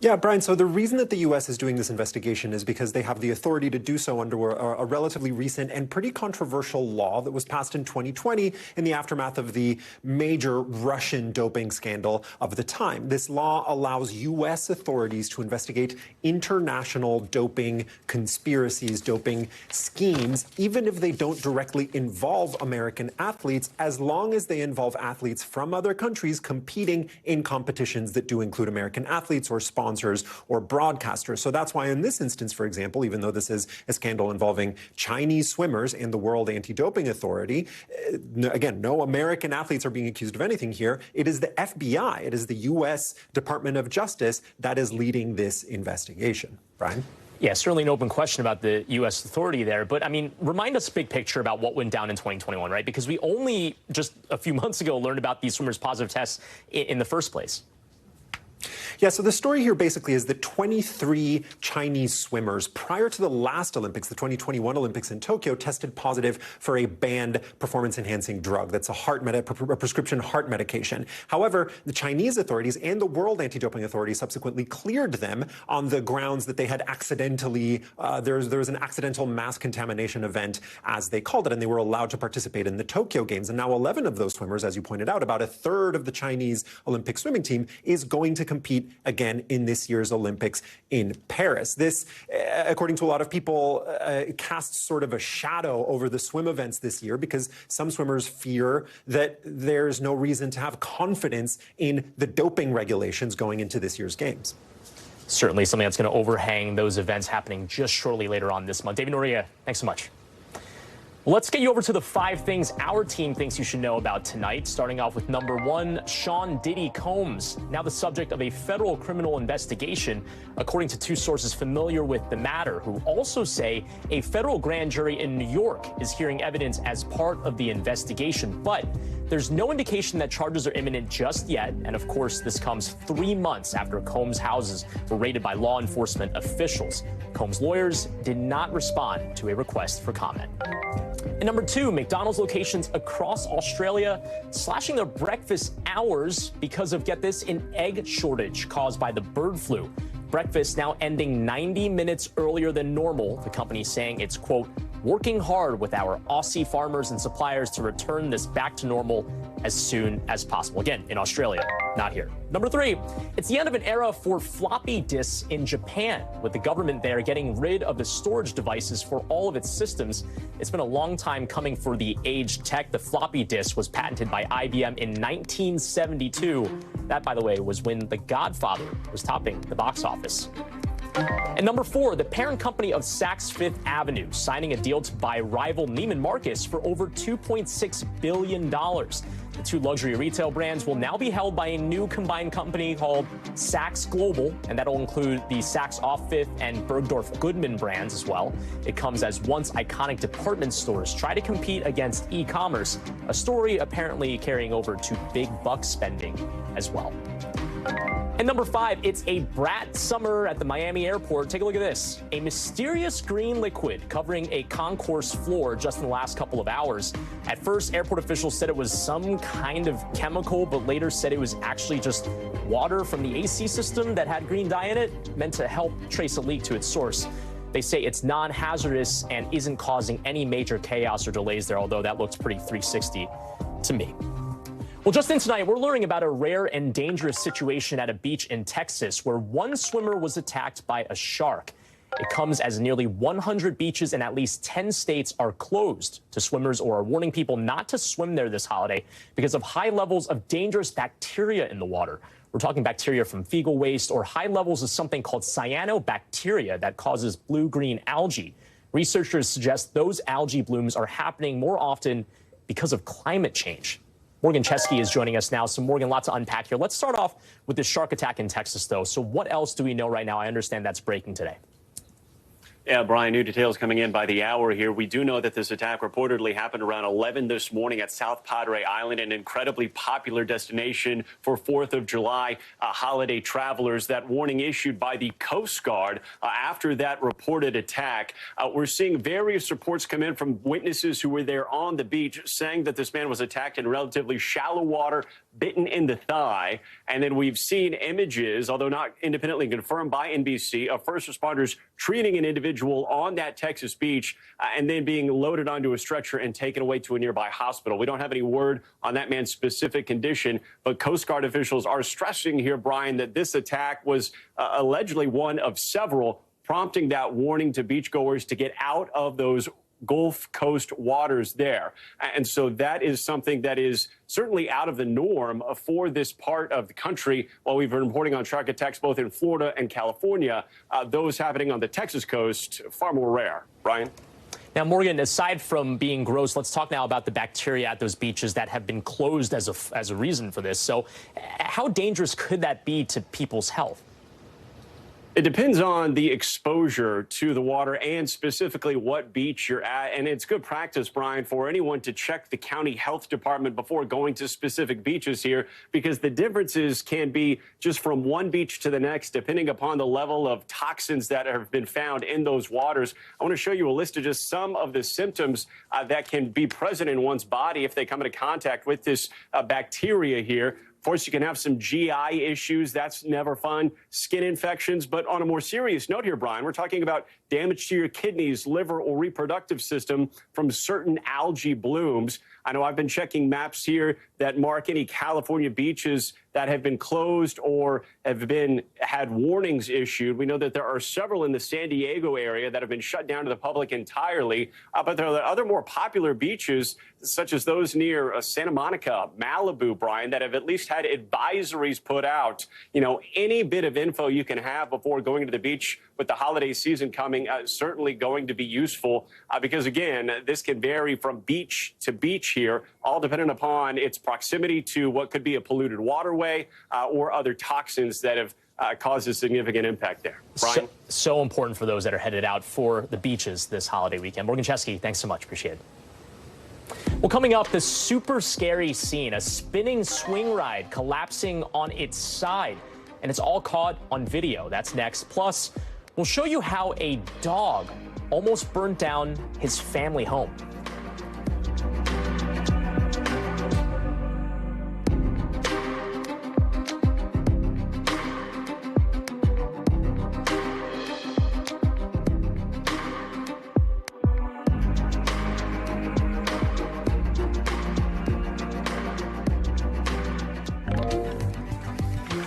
Yeah, Brian, so the reason that the U.S. is doing this investigation is because they have the authority to do so under a relatively recent and pretty controversial law that was passed in 2020 in the aftermath of the major Russian doping scandal of the time. This law allows U.S. authorities to investigate international doping conspiracies, doping schemes, even if they don't directly involve American athletes, as long as they involve athletes from other countries competing in competitions that do include American athletes or sponsors or broadcasters. So that's why in this instance, for example, even though this is a scandal involving Chinese swimmers and the World Anti-Doping Authority, again, no American athletes are being accused of anything here. It is the FBI, it is the U.S. Department of Justice that is leading this investigation. Brian? Yeah, certainly an open question about the U.S. authority there. But, I mean, remind us big picture about what went down in 2021, right? Because we only just a few months ago learned about these swimmers' positive tests in the first place. Yeah, so the story here basically is that 23 Chinese swimmers prior to the last Olympics, the 2021 Olympics in Tokyo, tested positive for a banned performance-enhancing drug. That's a prescription heart medication. However, the Chinese authorities and the World Anti-Doping Authority subsequently cleared them on the grounds that they had accidentally, there was an accidental mass contamination event, as they called it, and they were allowed to participate in the Tokyo Games. And now 11 of those swimmers, as you pointed out, about a third of the Chinese Olympic swimming team is going to compete again in this year's Olympics in Paris. This, according to a lot of people, casts sort of a shadow over the swim events this year because some swimmers fear that there's no reason to have confidence in the doping regulations going into this year's games. Certainly something that's going to overhang those events happening just shortly later on this month. David Noriega, thanks so much. Well, let's get you over to the 5 things our team thinks you should know about tonight. Starting off with number 1, Sean Diddy Combs, now the subject of a federal criminal investigation, according to 2 sources familiar with the matter, who also say a federal grand jury in New York is hearing evidence as part of the investigation. But there's no indication that charges are imminent just yet. And of course, this comes 3 months after Combs' houses were raided by law enforcement officials. Combs' lawyers did not respond to a request for comment. And number 2, McDonald's locations across Australia slashing their breakfast hours because of, get this, an egg shortage caused by the bird flu. Breakfast now ending 90 minutes earlier than normal. The company saying it's, quote, working hard with our Aussie farmers and suppliers to return this back to normal as soon as possible. Again, in Australia, not here. Number 3, it's the end of an era for floppy disks in Japan, with the government there getting rid of the storage devices for all of its systems. It's been a long time coming for the aged tech. The floppy disk was patented by IBM in 1972. That, by the way, was when The Godfather was topping the box office. And number 4, the parent company of Saks Fifth Avenue signing a deal to buy rival Neiman Marcus for over $2.6 billion. The 2 luxury retail brands will now be held by a new combined company called Saks Global, and that'll include the Saks Off Fifth and Bergdorf Goodman brands as well. It comes as once iconic department stores try to compete against e-commerce, a story apparently carrying over to big buck spending as well. And number 5, it's a brat summer at the Miami airport. Take a look at this. A mysterious green liquid covering a concourse floor just in the last couple of hours. At first, airport officials said it was some kind of chemical, but later said it was actually just water from the AC system that had green dye in it, meant to help trace a leak to its source. They say it's non-hazardous and isn't causing any major chaos or delays there, although that looks pretty 360 to me. Well, just in tonight, we're learning about a rare and dangerous situation at a beach in Texas where one swimmer was attacked by a shark. It comes as nearly 100 beaches in at least 10 states are closed to swimmers or are warning people not to swim there this holiday because of high levels of dangerous bacteria in the water. We're talking bacteria from fecal waste or high levels of something called cyanobacteria that causes blue-green algae. Researchers suggest those algae blooms are happening more often because of climate change. Morgan Chesky is joining us now. So, Morgan, lots to unpack here. Let's start off with this shark attack in Texas, though. So what else do we know right now? I understand that's breaking today. Yeah, Brian, new details coming in by the hour here. We do know that this attack reportedly happened around 11 this morning at South Padre Island, an incredibly popular destination for 4th of July holiday travelers. That warning issued by the Coast Guard after that reported attack. We're seeing various reports come in from witnesses who were there on the beach saying that this man was attacked in relatively shallow water bitten in the thigh. And then we've seen images, although not independently confirmed by NBC, of first responders treating an individual on that Texas beach and then being loaded onto a stretcher and taken away to a nearby hospital. We don't have any word on that man's specific condition, but Coast Guard officials are stressing here, Brian, that this attack was allegedly one of several, prompting that warning to beachgoers to get out of those Gulf Coast waters there. And so that is something that is certainly out of the norm for this part of the country. While we've been reporting on shark attacks both in Florida and California, those happening on the Texas coast, far more rare. Brian? Now, Morgan, aside from being gross, let's talk now about the bacteria at those beaches that have been closed as a reason for this. So how dangerous could that be to people's health? It depends on the exposure to the water and specifically what beach you're at. And it's good practice, Brian, for anyone to check the county health department before going to specific beaches here, because the differences can be just from one beach to the next, depending upon the level of toxins that have been found in those waters. I want to show you a list of just some of the symptoms that can be present in one's body if they come into contact with this bacteria here. Of course, you can have some GI issues. That's never fun. Skin infections. But on a more serious note here, Brian, we're talking about damage to your kidneys, liver, or reproductive system from certain algae blooms. I know I've been checking maps here that mark any California beaches that have been closed or have had warnings issued. We know that there are several in the San Diego area that have been shut down to the public entirely. But there are other more popular beaches, such as those near Santa Monica, Malibu, Brian, that have at least had advisories put out. You know, any bit of info you can have before going to the beach with the holiday season coming, certainly going to be useful because, again, this can vary from beach to beach here, all dependent upon its proximity to what could be a polluted waterway or other toxins that have caused a significant impact there. Brian? So important for those that are headed out for the beaches this holiday weekend. Morgan Chesky, thanks so much. Appreciate it. Well, coming up, this super scary scene, a spinning swing ride collapsing on its side, and it's all caught on video. That's next. Plus, we'll show you how a dog almost burnt down his family home.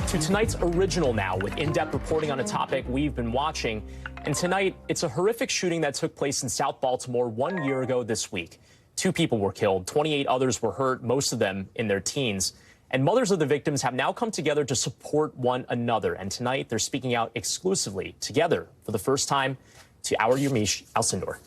To tonight's original now, with in-depth reporting on a topic we've been watching. And tonight, it's a horrific shooting that took place in South Baltimore 1 year ago this week. 2 people were killed, 28 others were hurt, most of them in their teens. And mothers of the victims have now come together to support one another. And tonight, they're speaking out exclusively together for the first time to our Yamiche Alcindor.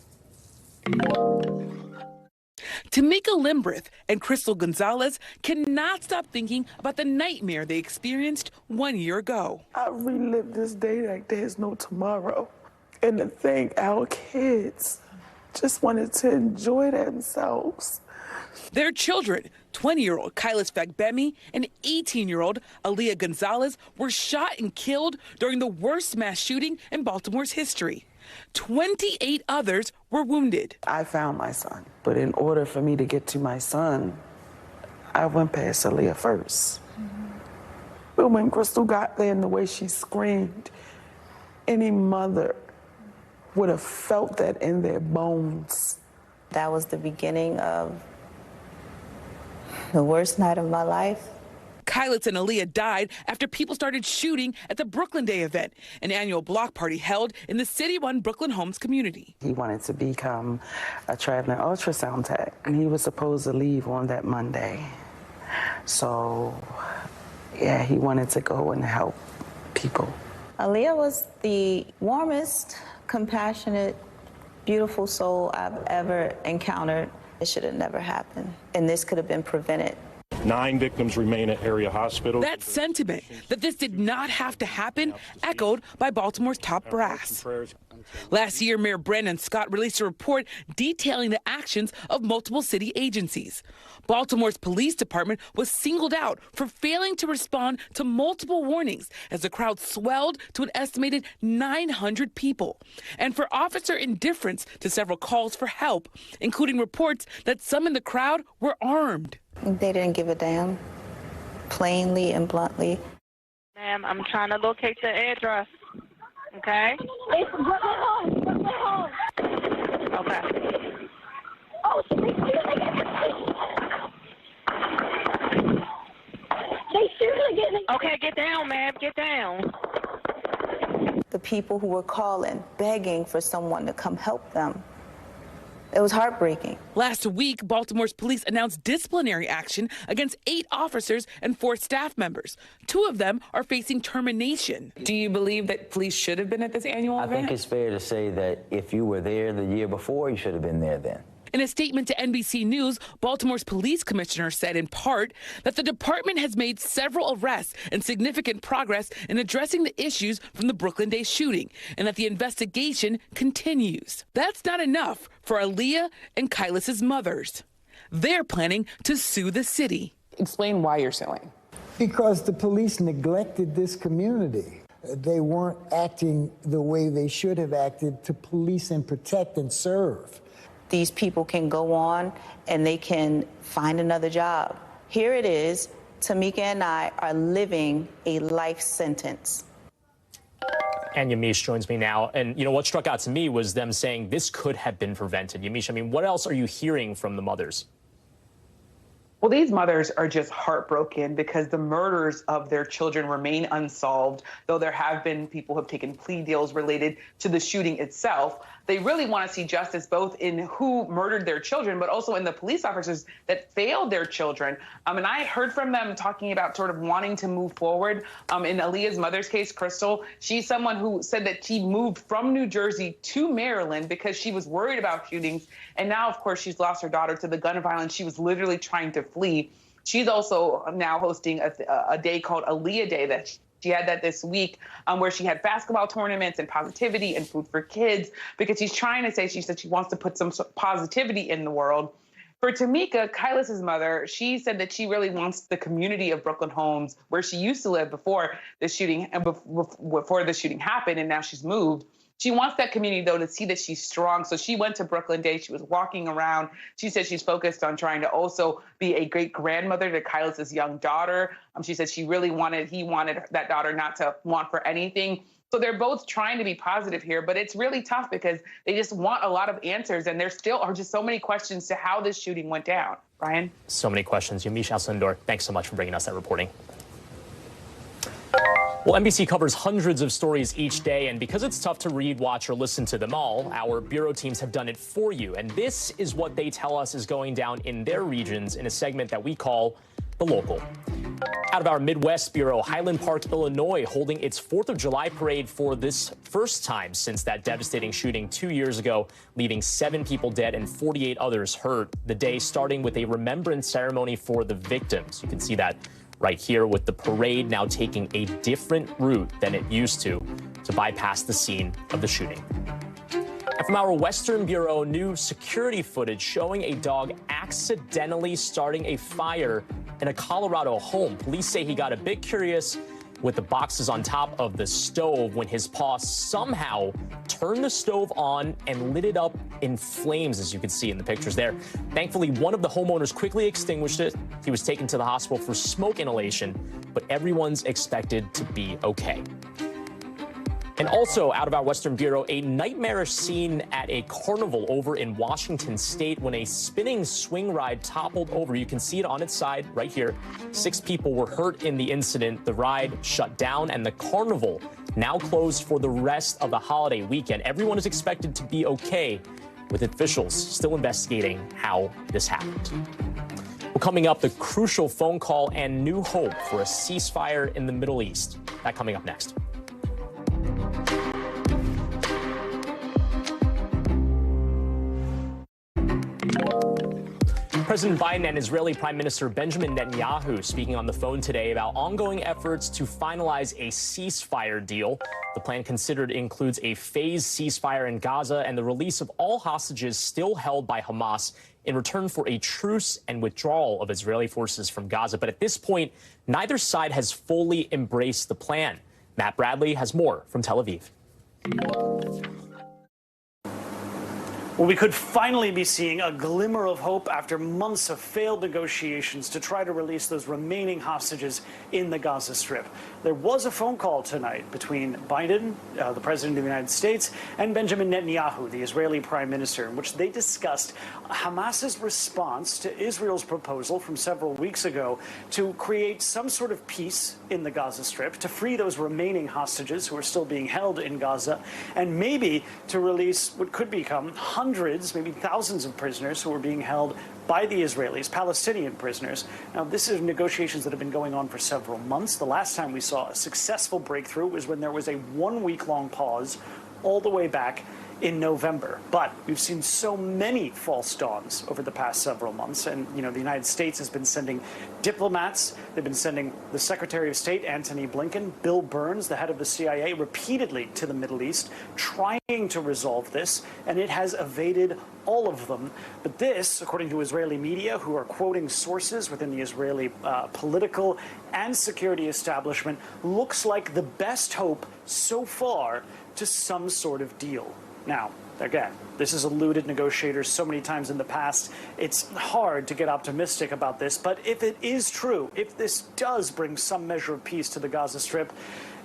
Tamika Limbreth and Crystal Gonzalez cannot stop thinking about the nightmare they experienced 1 year ago. I relived this day like there's no tomorrow. And to think our kids just wanted to enjoy themselves. Their children, 20-year-old Kylis Fagbemi and 18-year-old Aaliyah Gonzalez, were shot and killed during the worst mass shooting in Baltimore's history. 28 others were wounded. I found my son, but in order for me to get to my son, I went past Aaliyah first. But when Crystal got there and the way she screamed, any mother would have felt that in their bones. That was the beginning of the worst night of my life. Kylis and Aaliyah died after people started shooting at the Brooklyn Day event, an annual block party held in the city-run Brooklyn Homes community. He wanted to become a traveling ultrasound tech, and he was supposed to leave on that Monday. So, yeah, he wanted to go and help people. Aaliyah was the warmest, compassionate, beautiful soul I've ever encountered. It should have never happened, and this could have been prevented. 9 victims remain at area hospitals. That sentiment that this did not have to happen echoed by Baltimore's top brass. Last year, Mayor Brandon Scott released a report detailing the actions of multiple city agencies. Baltimore's police department was singled out for failing to respond to multiple warnings as the crowd swelled to an estimated 900 people, and for officer indifference to several calls for help, including reports that some in the crowd were armed. They didn't give a damn. plainly and bluntly. Ma'am, I'm trying to locate the address. Okay? It's Brooklyn Home. Okay. Oh, they seriously getting. Okay, get down, ma'am. Get down. The people who were calling, begging for someone to come help them. It was heartbreaking. Last week, Baltimore's police announced disciplinary action against 8 officers and 4 staff members. 2 of them are facing termination. Do you believe that police should have been at this annual event? I think it's fair to say that if you were there the year before, you should have been there then. In a statement to NBC News, Baltimore's police commissioner said in part that the department has made several arrests and significant progress in addressing the issues from the Brooklyn Day shooting, and that the investigation continues. That's not enough for Aaliyah and Kylas's mothers. They're planning to sue the city. Explain why you're suing. Because the police neglected this community. They weren't acting the way they should have acted to police and protect and serve. These people can go on and they can find another job. Here it is, Tamika and I are living a life sentence. And Yamiche joins me now. And, you know, what struck out to me was them saying this could have been prevented. Yamiche, I mean, what else are you hearing from the mothers? Well, these mothers are just heartbroken because the murders of their children remain unsolved, though there have been people who have taken plea deals related to the shooting itself. They really want to see justice both in who murdered their children, but also in the police officers that failed their children. And I had heard from them talking about sort of wanting to move forward. In Aaliyah's mother's case, Crystal, she's someone who said that she moved from New Jersey to Maryland because she was worried about shootings. And now, of course, she's lost her daughter to the gun violence. She was literally trying to flee. She's also now hosting a day called Aaliyah Day that she had that this week, where she had basketball tournaments and positivity and food for kids, because she's trying to say, she said she wants to put some positivity in the world. For Tamika, Kylas's mother, she said that she really wants the community of Brooklyn Homes, where she used to live before the shooting and before the shooting happened, and now she's moved. She wants that community, though, to see that she's strong. So she went to Brooklyn Day. She was walking around. She said she's focused on trying to also be a great grandmother to Kylas's young daughter. She said he wanted that daughter not to want for anything. So they're both trying to be positive here, but it's really tough because they just want a lot of answers, and there still are just so many questions to how this shooting went down. Brian? So many questions. Yamiche Alcindor, thanks so much for bringing us that reporting. Well, NBC covers hundreds of stories each day, and because it's tough to read, watch, or listen to them all, our bureau teams have done it for you. And this is what they tell us is going down in their regions in a segment that we call The Local. Out of our Midwest bureau, Highland Park, Illinois, holding its 4th of July parade for this first time since that devastating shooting 2 years ago, leaving 7 people dead and 48 others hurt. The day starting with a remembrance ceremony for the victims. You can see that right here, with the parade now taking a different route than it used to bypass the scene of the shooting. And from our Western Bureau, new security footage showing a dog accidentally starting a fire in a Colorado home. Police say he got a bit curious with the boxes on top of the stove when his paw somehow turned the stove on and lit it up in flames, as you can see in the pictures there. Thankfully, one of the homeowners quickly extinguished it. He was taken to the hospital for smoke inhalation, but everyone's expected to be okay. And also out of our Western Bureau, a nightmarish scene at a carnival over in Washington State when a spinning swing ride toppled over. You can see it on its side right here. 6 people were hurt in the incident. The ride shut down and the carnival now closed for the rest of the holiday weekend. Everyone is expected to be okay, with officials still investigating how this happened. Well, coming up, the crucial phone call and new hope for a ceasefire in the Middle East. That coming up next. President Biden and Israeli Prime Minister Benjamin Netanyahu speaking on the phone today about ongoing efforts to finalize a ceasefire deal. The plan considered includes a phased ceasefire in Gaza and the release of all hostages still held by Hamas in return for a truce and withdrawal of Israeli forces from Gaza. But at this point, neither side has fully embraced the plan. Matt Bradley has more from Tel Aviv. Well, we could finally be seeing a glimmer of hope after months of failed negotiations to try to release those remaining hostages in the Gaza Strip. There was a phone call tonight between Biden, the president of the United States, and Benjamin Netanyahu, the Israeli prime minister, in which they discussed Hamas's response to Israel's proposal from several weeks ago to create some sort of peace in the Gaza Strip, to free those remaining hostages who are still being held in Gaza, and maybe to release what could become hundreds, maybe thousands of prisoners who are being held by the Israelis, Palestinian prisoners. Now, this is negotiations that have been going on for several months. The last time we saw a successful breakthrough was when there was a 1-week-long pause all the way back in November. But we've seen so many false dawns over the past several months. And, the United States has been sending diplomats. They've been sending the Secretary of State, Antony Blinken, Bill Burns, the head of the CIA, repeatedly to the Middle East, trying to resolve this. And it has evaded all of them. But this, according to Israeli media, who are quoting sources within the Israeli political and security establishment, looks like the best hope so far to some sort of deal. Now, again, this has eluded negotiators so many times in the past. It's hard to get optimistic about this, but if it is true, if this does bring some measure of peace to the Gaza Strip,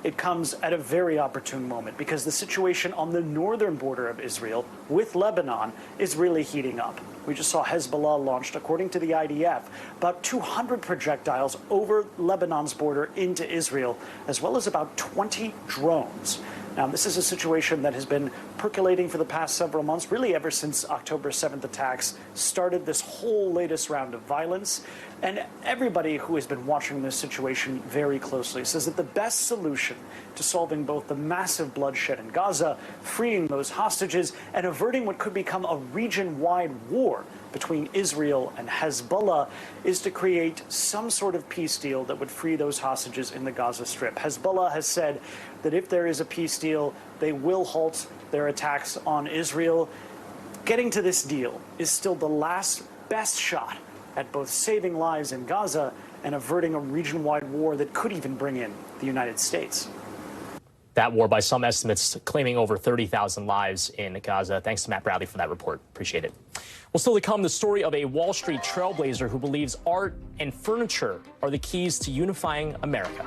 it comes at a very opportune moment because the situation on the northern border of Israel with Lebanon is really heating up. We just saw Hezbollah launched, according to the IDF, about 200 projectiles over Lebanon's border into Israel, as well as about 20 drones. Now, this is a situation that has been percolating for the past several months, really ever since October 7th attacks started this whole latest round of violence. And everybody who has been watching this situation very closely says that the best solution to solving both the massive bloodshed in Gaza, freeing those hostages, and averting what could become a region-wide war between Israel and Hezbollah is to create some sort of peace deal that would free those hostages in the Gaza Strip. Hezbollah has said that if there is a peace deal, they will halt their attacks on Israel. Getting to this deal is still the last best shot at both saving lives in Gaza and averting a region-wide war that could even bring in the United States. That war, by some estimates, claiming over 30,000 lives in Gaza. Thanks to Matt Bradley for that report. Appreciate it. Well, still to come, the story of a Wall Street trailblazer who believes art and furniture are the keys to unifying America.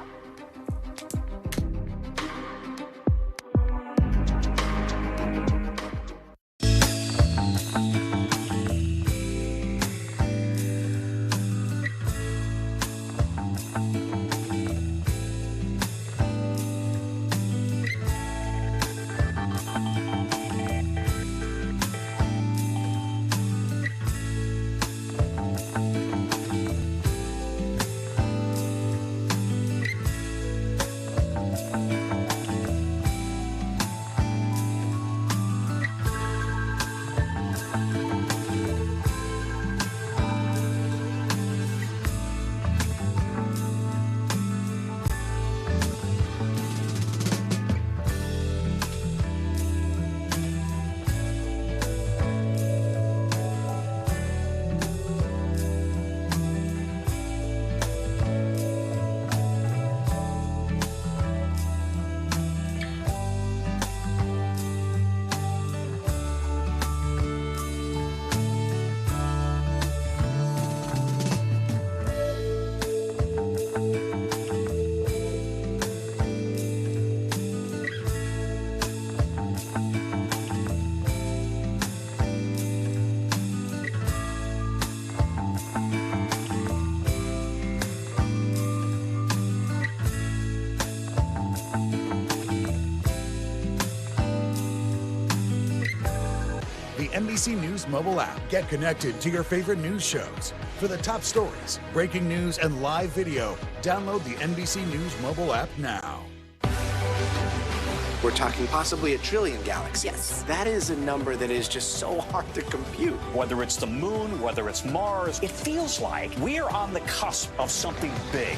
NBC News mobile app. Get connected to your favorite news shows. For the top stories, breaking news, and live video, download the NBC News mobile app now. We're talking possibly 1 trillion galaxies. Yes. That is a number that is just so hard to compute. Whether it's the moon, whether it's Mars, it feels like we're on the cusp of something big.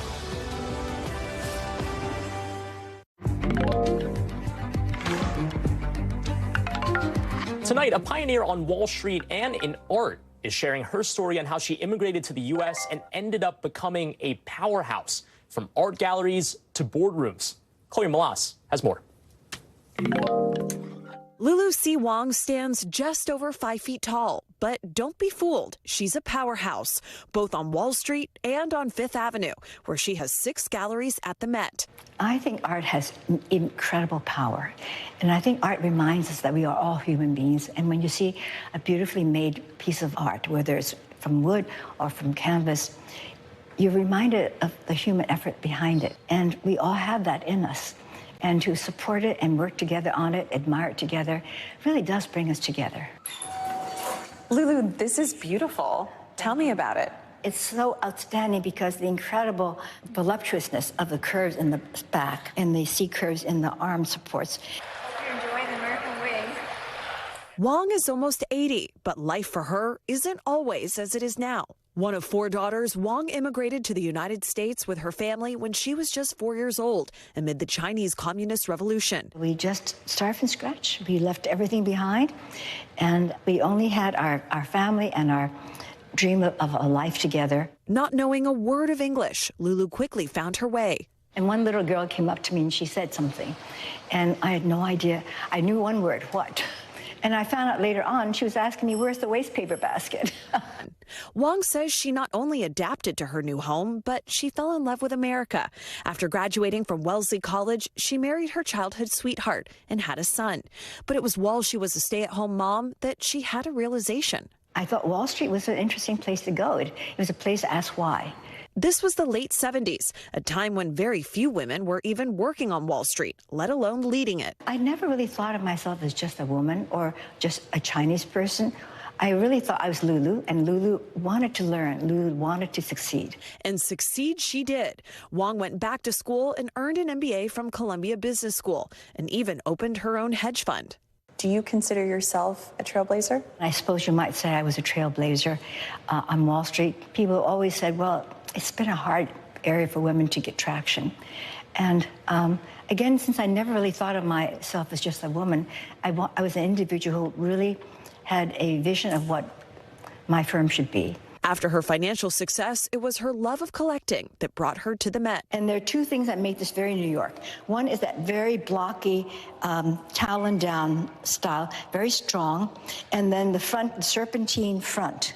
Tonight, a pioneer on Wall Street and in art is sharing her story on how she immigrated to the U.S. and ended up becoming a powerhouse, from art galleries to boardrooms. Chloe Malas has more. Lulu C. Wong stands just over 5 feet tall, but don't be fooled. She's a powerhouse, both on Wall Street and on Fifth Avenue, where she has 6 galleries at the Met. I think art has incredible power, and I think art reminds us that we are all human beings. And when you see a beautifully made piece of art, whether it's from wood or from canvas, you're reminded of the human effort behind it. And we all have that in us. And to support it and work together on it, admire it together, really does bring us together. Lulu, this is beautiful. Tell me about it. It's so outstanding because the incredible voluptuousness of the curves in the back and the C curves in the arm supports. You're enjoying the American way. Wong is almost 80, but life for her isn't always as it is now. One of 4 daughters, Wong immigrated to the United States with her family when she was just 4 years old amid the Chinese Communist Revolution. We just started from scratch. We left everything behind, and we only had our family and our dream of a life together. Not knowing a word of English, Lulu quickly found her way. And one little girl came up to me and she said something, and I had no idea. I knew one word, what? And I found out later on, she was asking me, where's the waste paper basket? Wong says she not only adapted to her new home, but she fell in love with America. After graduating from Wellesley College, she married her childhood sweetheart and had a son. But it was while she was a stay-at-home mom that she had a realization. I thought Wall Street was an interesting place to go. It was a place to ask why. This was the late 70s, a time when very few women were even working on Wall Street, let alone leading it. I never really thought of myself as just a woman or just a Chinese person. I really thought I was Lulu, and Lulu wanted to learn. Lulu wanted to succeed. And succeed she did. Wong went back to school and earned an MBA from Columbia Business School, and even opened her own hedge fund. Do you consider yourself a trailblazer? I suppose you might say I was a trailblazer on Wall Street. People always said, well, it's been a hard area for women to get traction. And again, since I never really thought of myself as just a woman, I was an individual who really had a vision of what my firm should be. After her financial success, it was her love of collecting that brought her to the Met. And there are 2 things that make this very New York. One is that very blocky, talon down style, very strong. And then the front, the serpentine front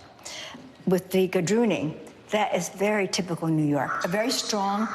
with the gadrooning. That is very typical New York. A very strong.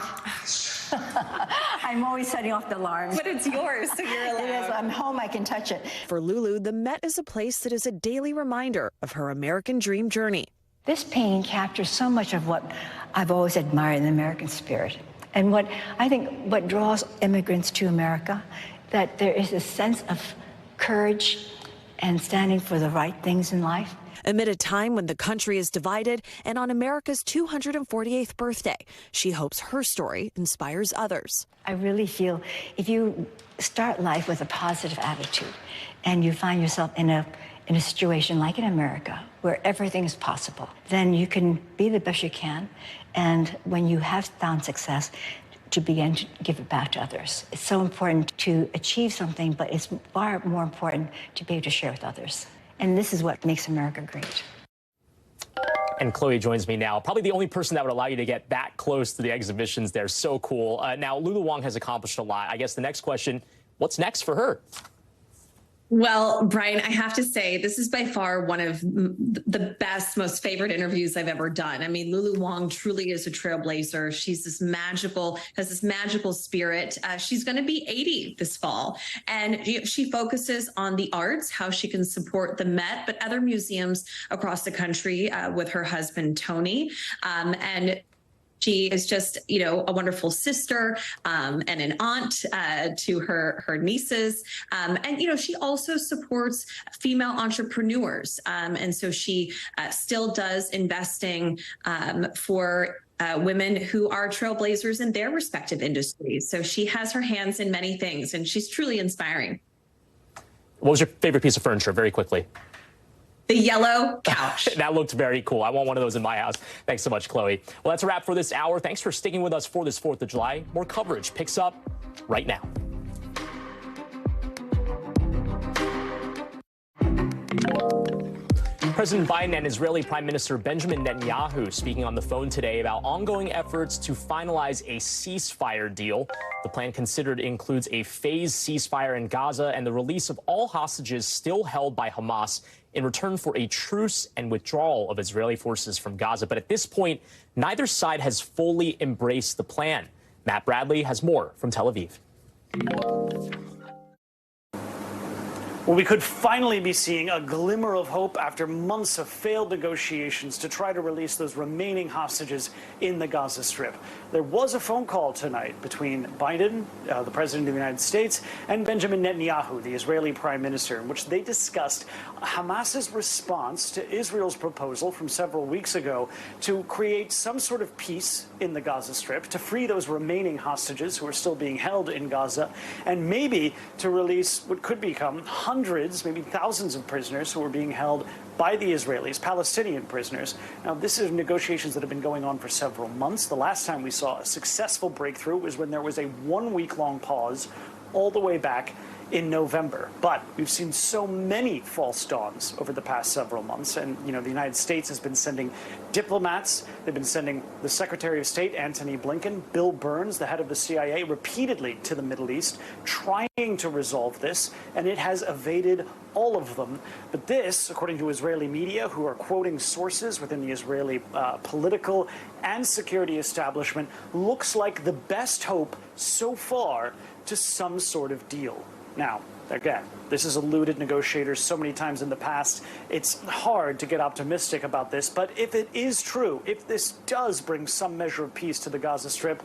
I'm always setting off the alarms. But it's yours, so you're allowed. It is. I'm home, I can touch it. For Lulu, the Met is a place that is a daily reminder of her American dream journey. This painting captures so much of what I've always admired in the American spirit. And what I think what draws immigrants to America, that there is a sense of courage and standing for the right things in life. Amid a time when the country is divided and on America's 248th birthday, she hopes her story inspires others. I really feel if you start life with a positive attitude and you find yourself in a situation like in America where everything is possible, then you can be the best you can. And when you have found success, to begin to give it back to others. It's so important to achieve something, but it's far more important to be able to share with others. And this is what makes America great. And Chloe joins me now. Probably the only person that would allow you to get that close to the exhibitions there. So cool. Now, Lulu Wong has accomplished a lot. I guess the next question, what's next for her? Well, Brian, I have to say, this is by far one of the best, most favorite interviews I've ever done. I mean, Lulu Wong truly is a trailblazer. She's has this magical spirit. She's going to be 80 this fall. And she focuses on the arts, how she can support the Met, but other museums across the country with her husband, Tony. And she is just, a wonderful sister and an aunt to her nieces. And, she also supports female entrepreneurs. And so she still does investing for women who are trailblazers in their respective industries. So she has her hands in many things, and she's truly inspiring. What was your favorite piece of furniture, very quickly? The yellow couch. That looked very cool. I want one of those in my house. Thanks so much, Chloe. Well, that's a wrap for this hour. Thanks for sticking with us for this 4th of July. More coverage picks up right now. President President Biden and Israeli Prime Minister Benjamin Netanyahu speaking on the phone today about ongoing efforts to finalize a ceasefire deal. The plan considered includes a phased ceasefire in Gaza and the release of all hostages still held by Hamas in return for a truce and withdrawal of Israeli forces from Gaza. But at this point, neither side has fully embraced the plan. Matt Bradley has more from Tel Aviv. Well, we could finally be seeing a glimmer of hope after months of failed negotiations to try to release those remaining hostages in the Gaza Strip. There was a phone call tonight between Biden, the President of the United States, and Benjamin Netanyahu, the Israeli Prime Minister, in which they discussed Hamas's response to Israel's proposal from several weeks ago to create some sort of peace in the Gaza Strip, to free those remaining hostages who are still being held in Gaza, and maybe to release what could become hundreds, maybe thousands of prisoners who are being held by the Israelis, Palestinian prisoners. Now, this is negotiations that have been going on for several months. The last time we saw a successful breakthrough was when there was a 1 week-long pause all the way back in November. But we've seen so many false dawns over the past several months. And, the United States has been sending diplomats. They've been sending the Secretary of State, Antony Blinken, Bill Burns, the head of the CIA, repeatedly to the Middle East, trying to resolve this. And it has evaded all of them. But this, according to Israeli media, who are quoting sources within the Israeli political and security establishment, looks like the best hope so far to some sort of deal. Now, again, this has eluded negotiators so many times in the past. It's hard to get optimistic about this, but if it is true, if this does bring some measure of peace to the Gaza Strip,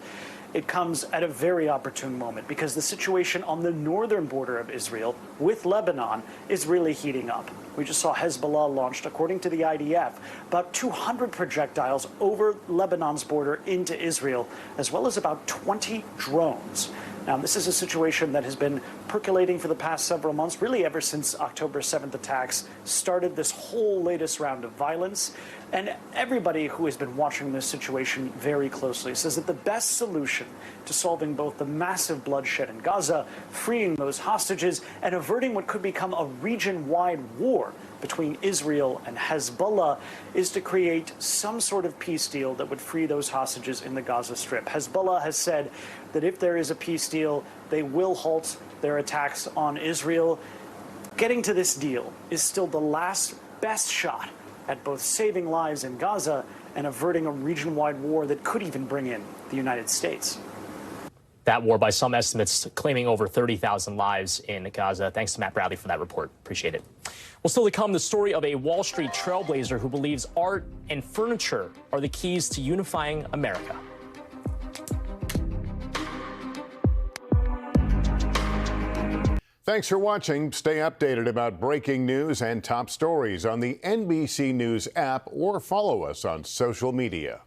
it comes at a very opportune moment because the situation on the northern border of Israel with Lebanon is really heating up. We just saw Hezbollah launched, according to the IDF, about 200 projectiles over Lebanon's border into Israel, as well as about 20 drones. Now, this is a situation that has been percolating for the past several months, really ever since October 7th attacks started this whole latest round of violence. And everybody who has been watching this situation very closely says that the best solution to solving both the massive bloodshed in Gaza, freeing those hostages, and averting what could become a region-wide war between Israel and Hezbollah is to create some sort of peace deal that would free those hostages in the Gaza Strip. Hezbollah has said that if there is a peace deal, they will halt their attacks on Israel. Getting to this deal is still the last best shot at both saving lives in Gaza and averting a region-wide war that could even bring in the United States. That war, by some estimates, claiming over 30,000 lives in Gaza. Thanks to Matt Bradley for that report. Appreciate it. Well, still to come, the story of a Wall Street trailblazer who believes art and furniture are the keys to unifying America. Thanks for watching. Stay updated about breaking news and top stories on the NBC News app or follow us on social media.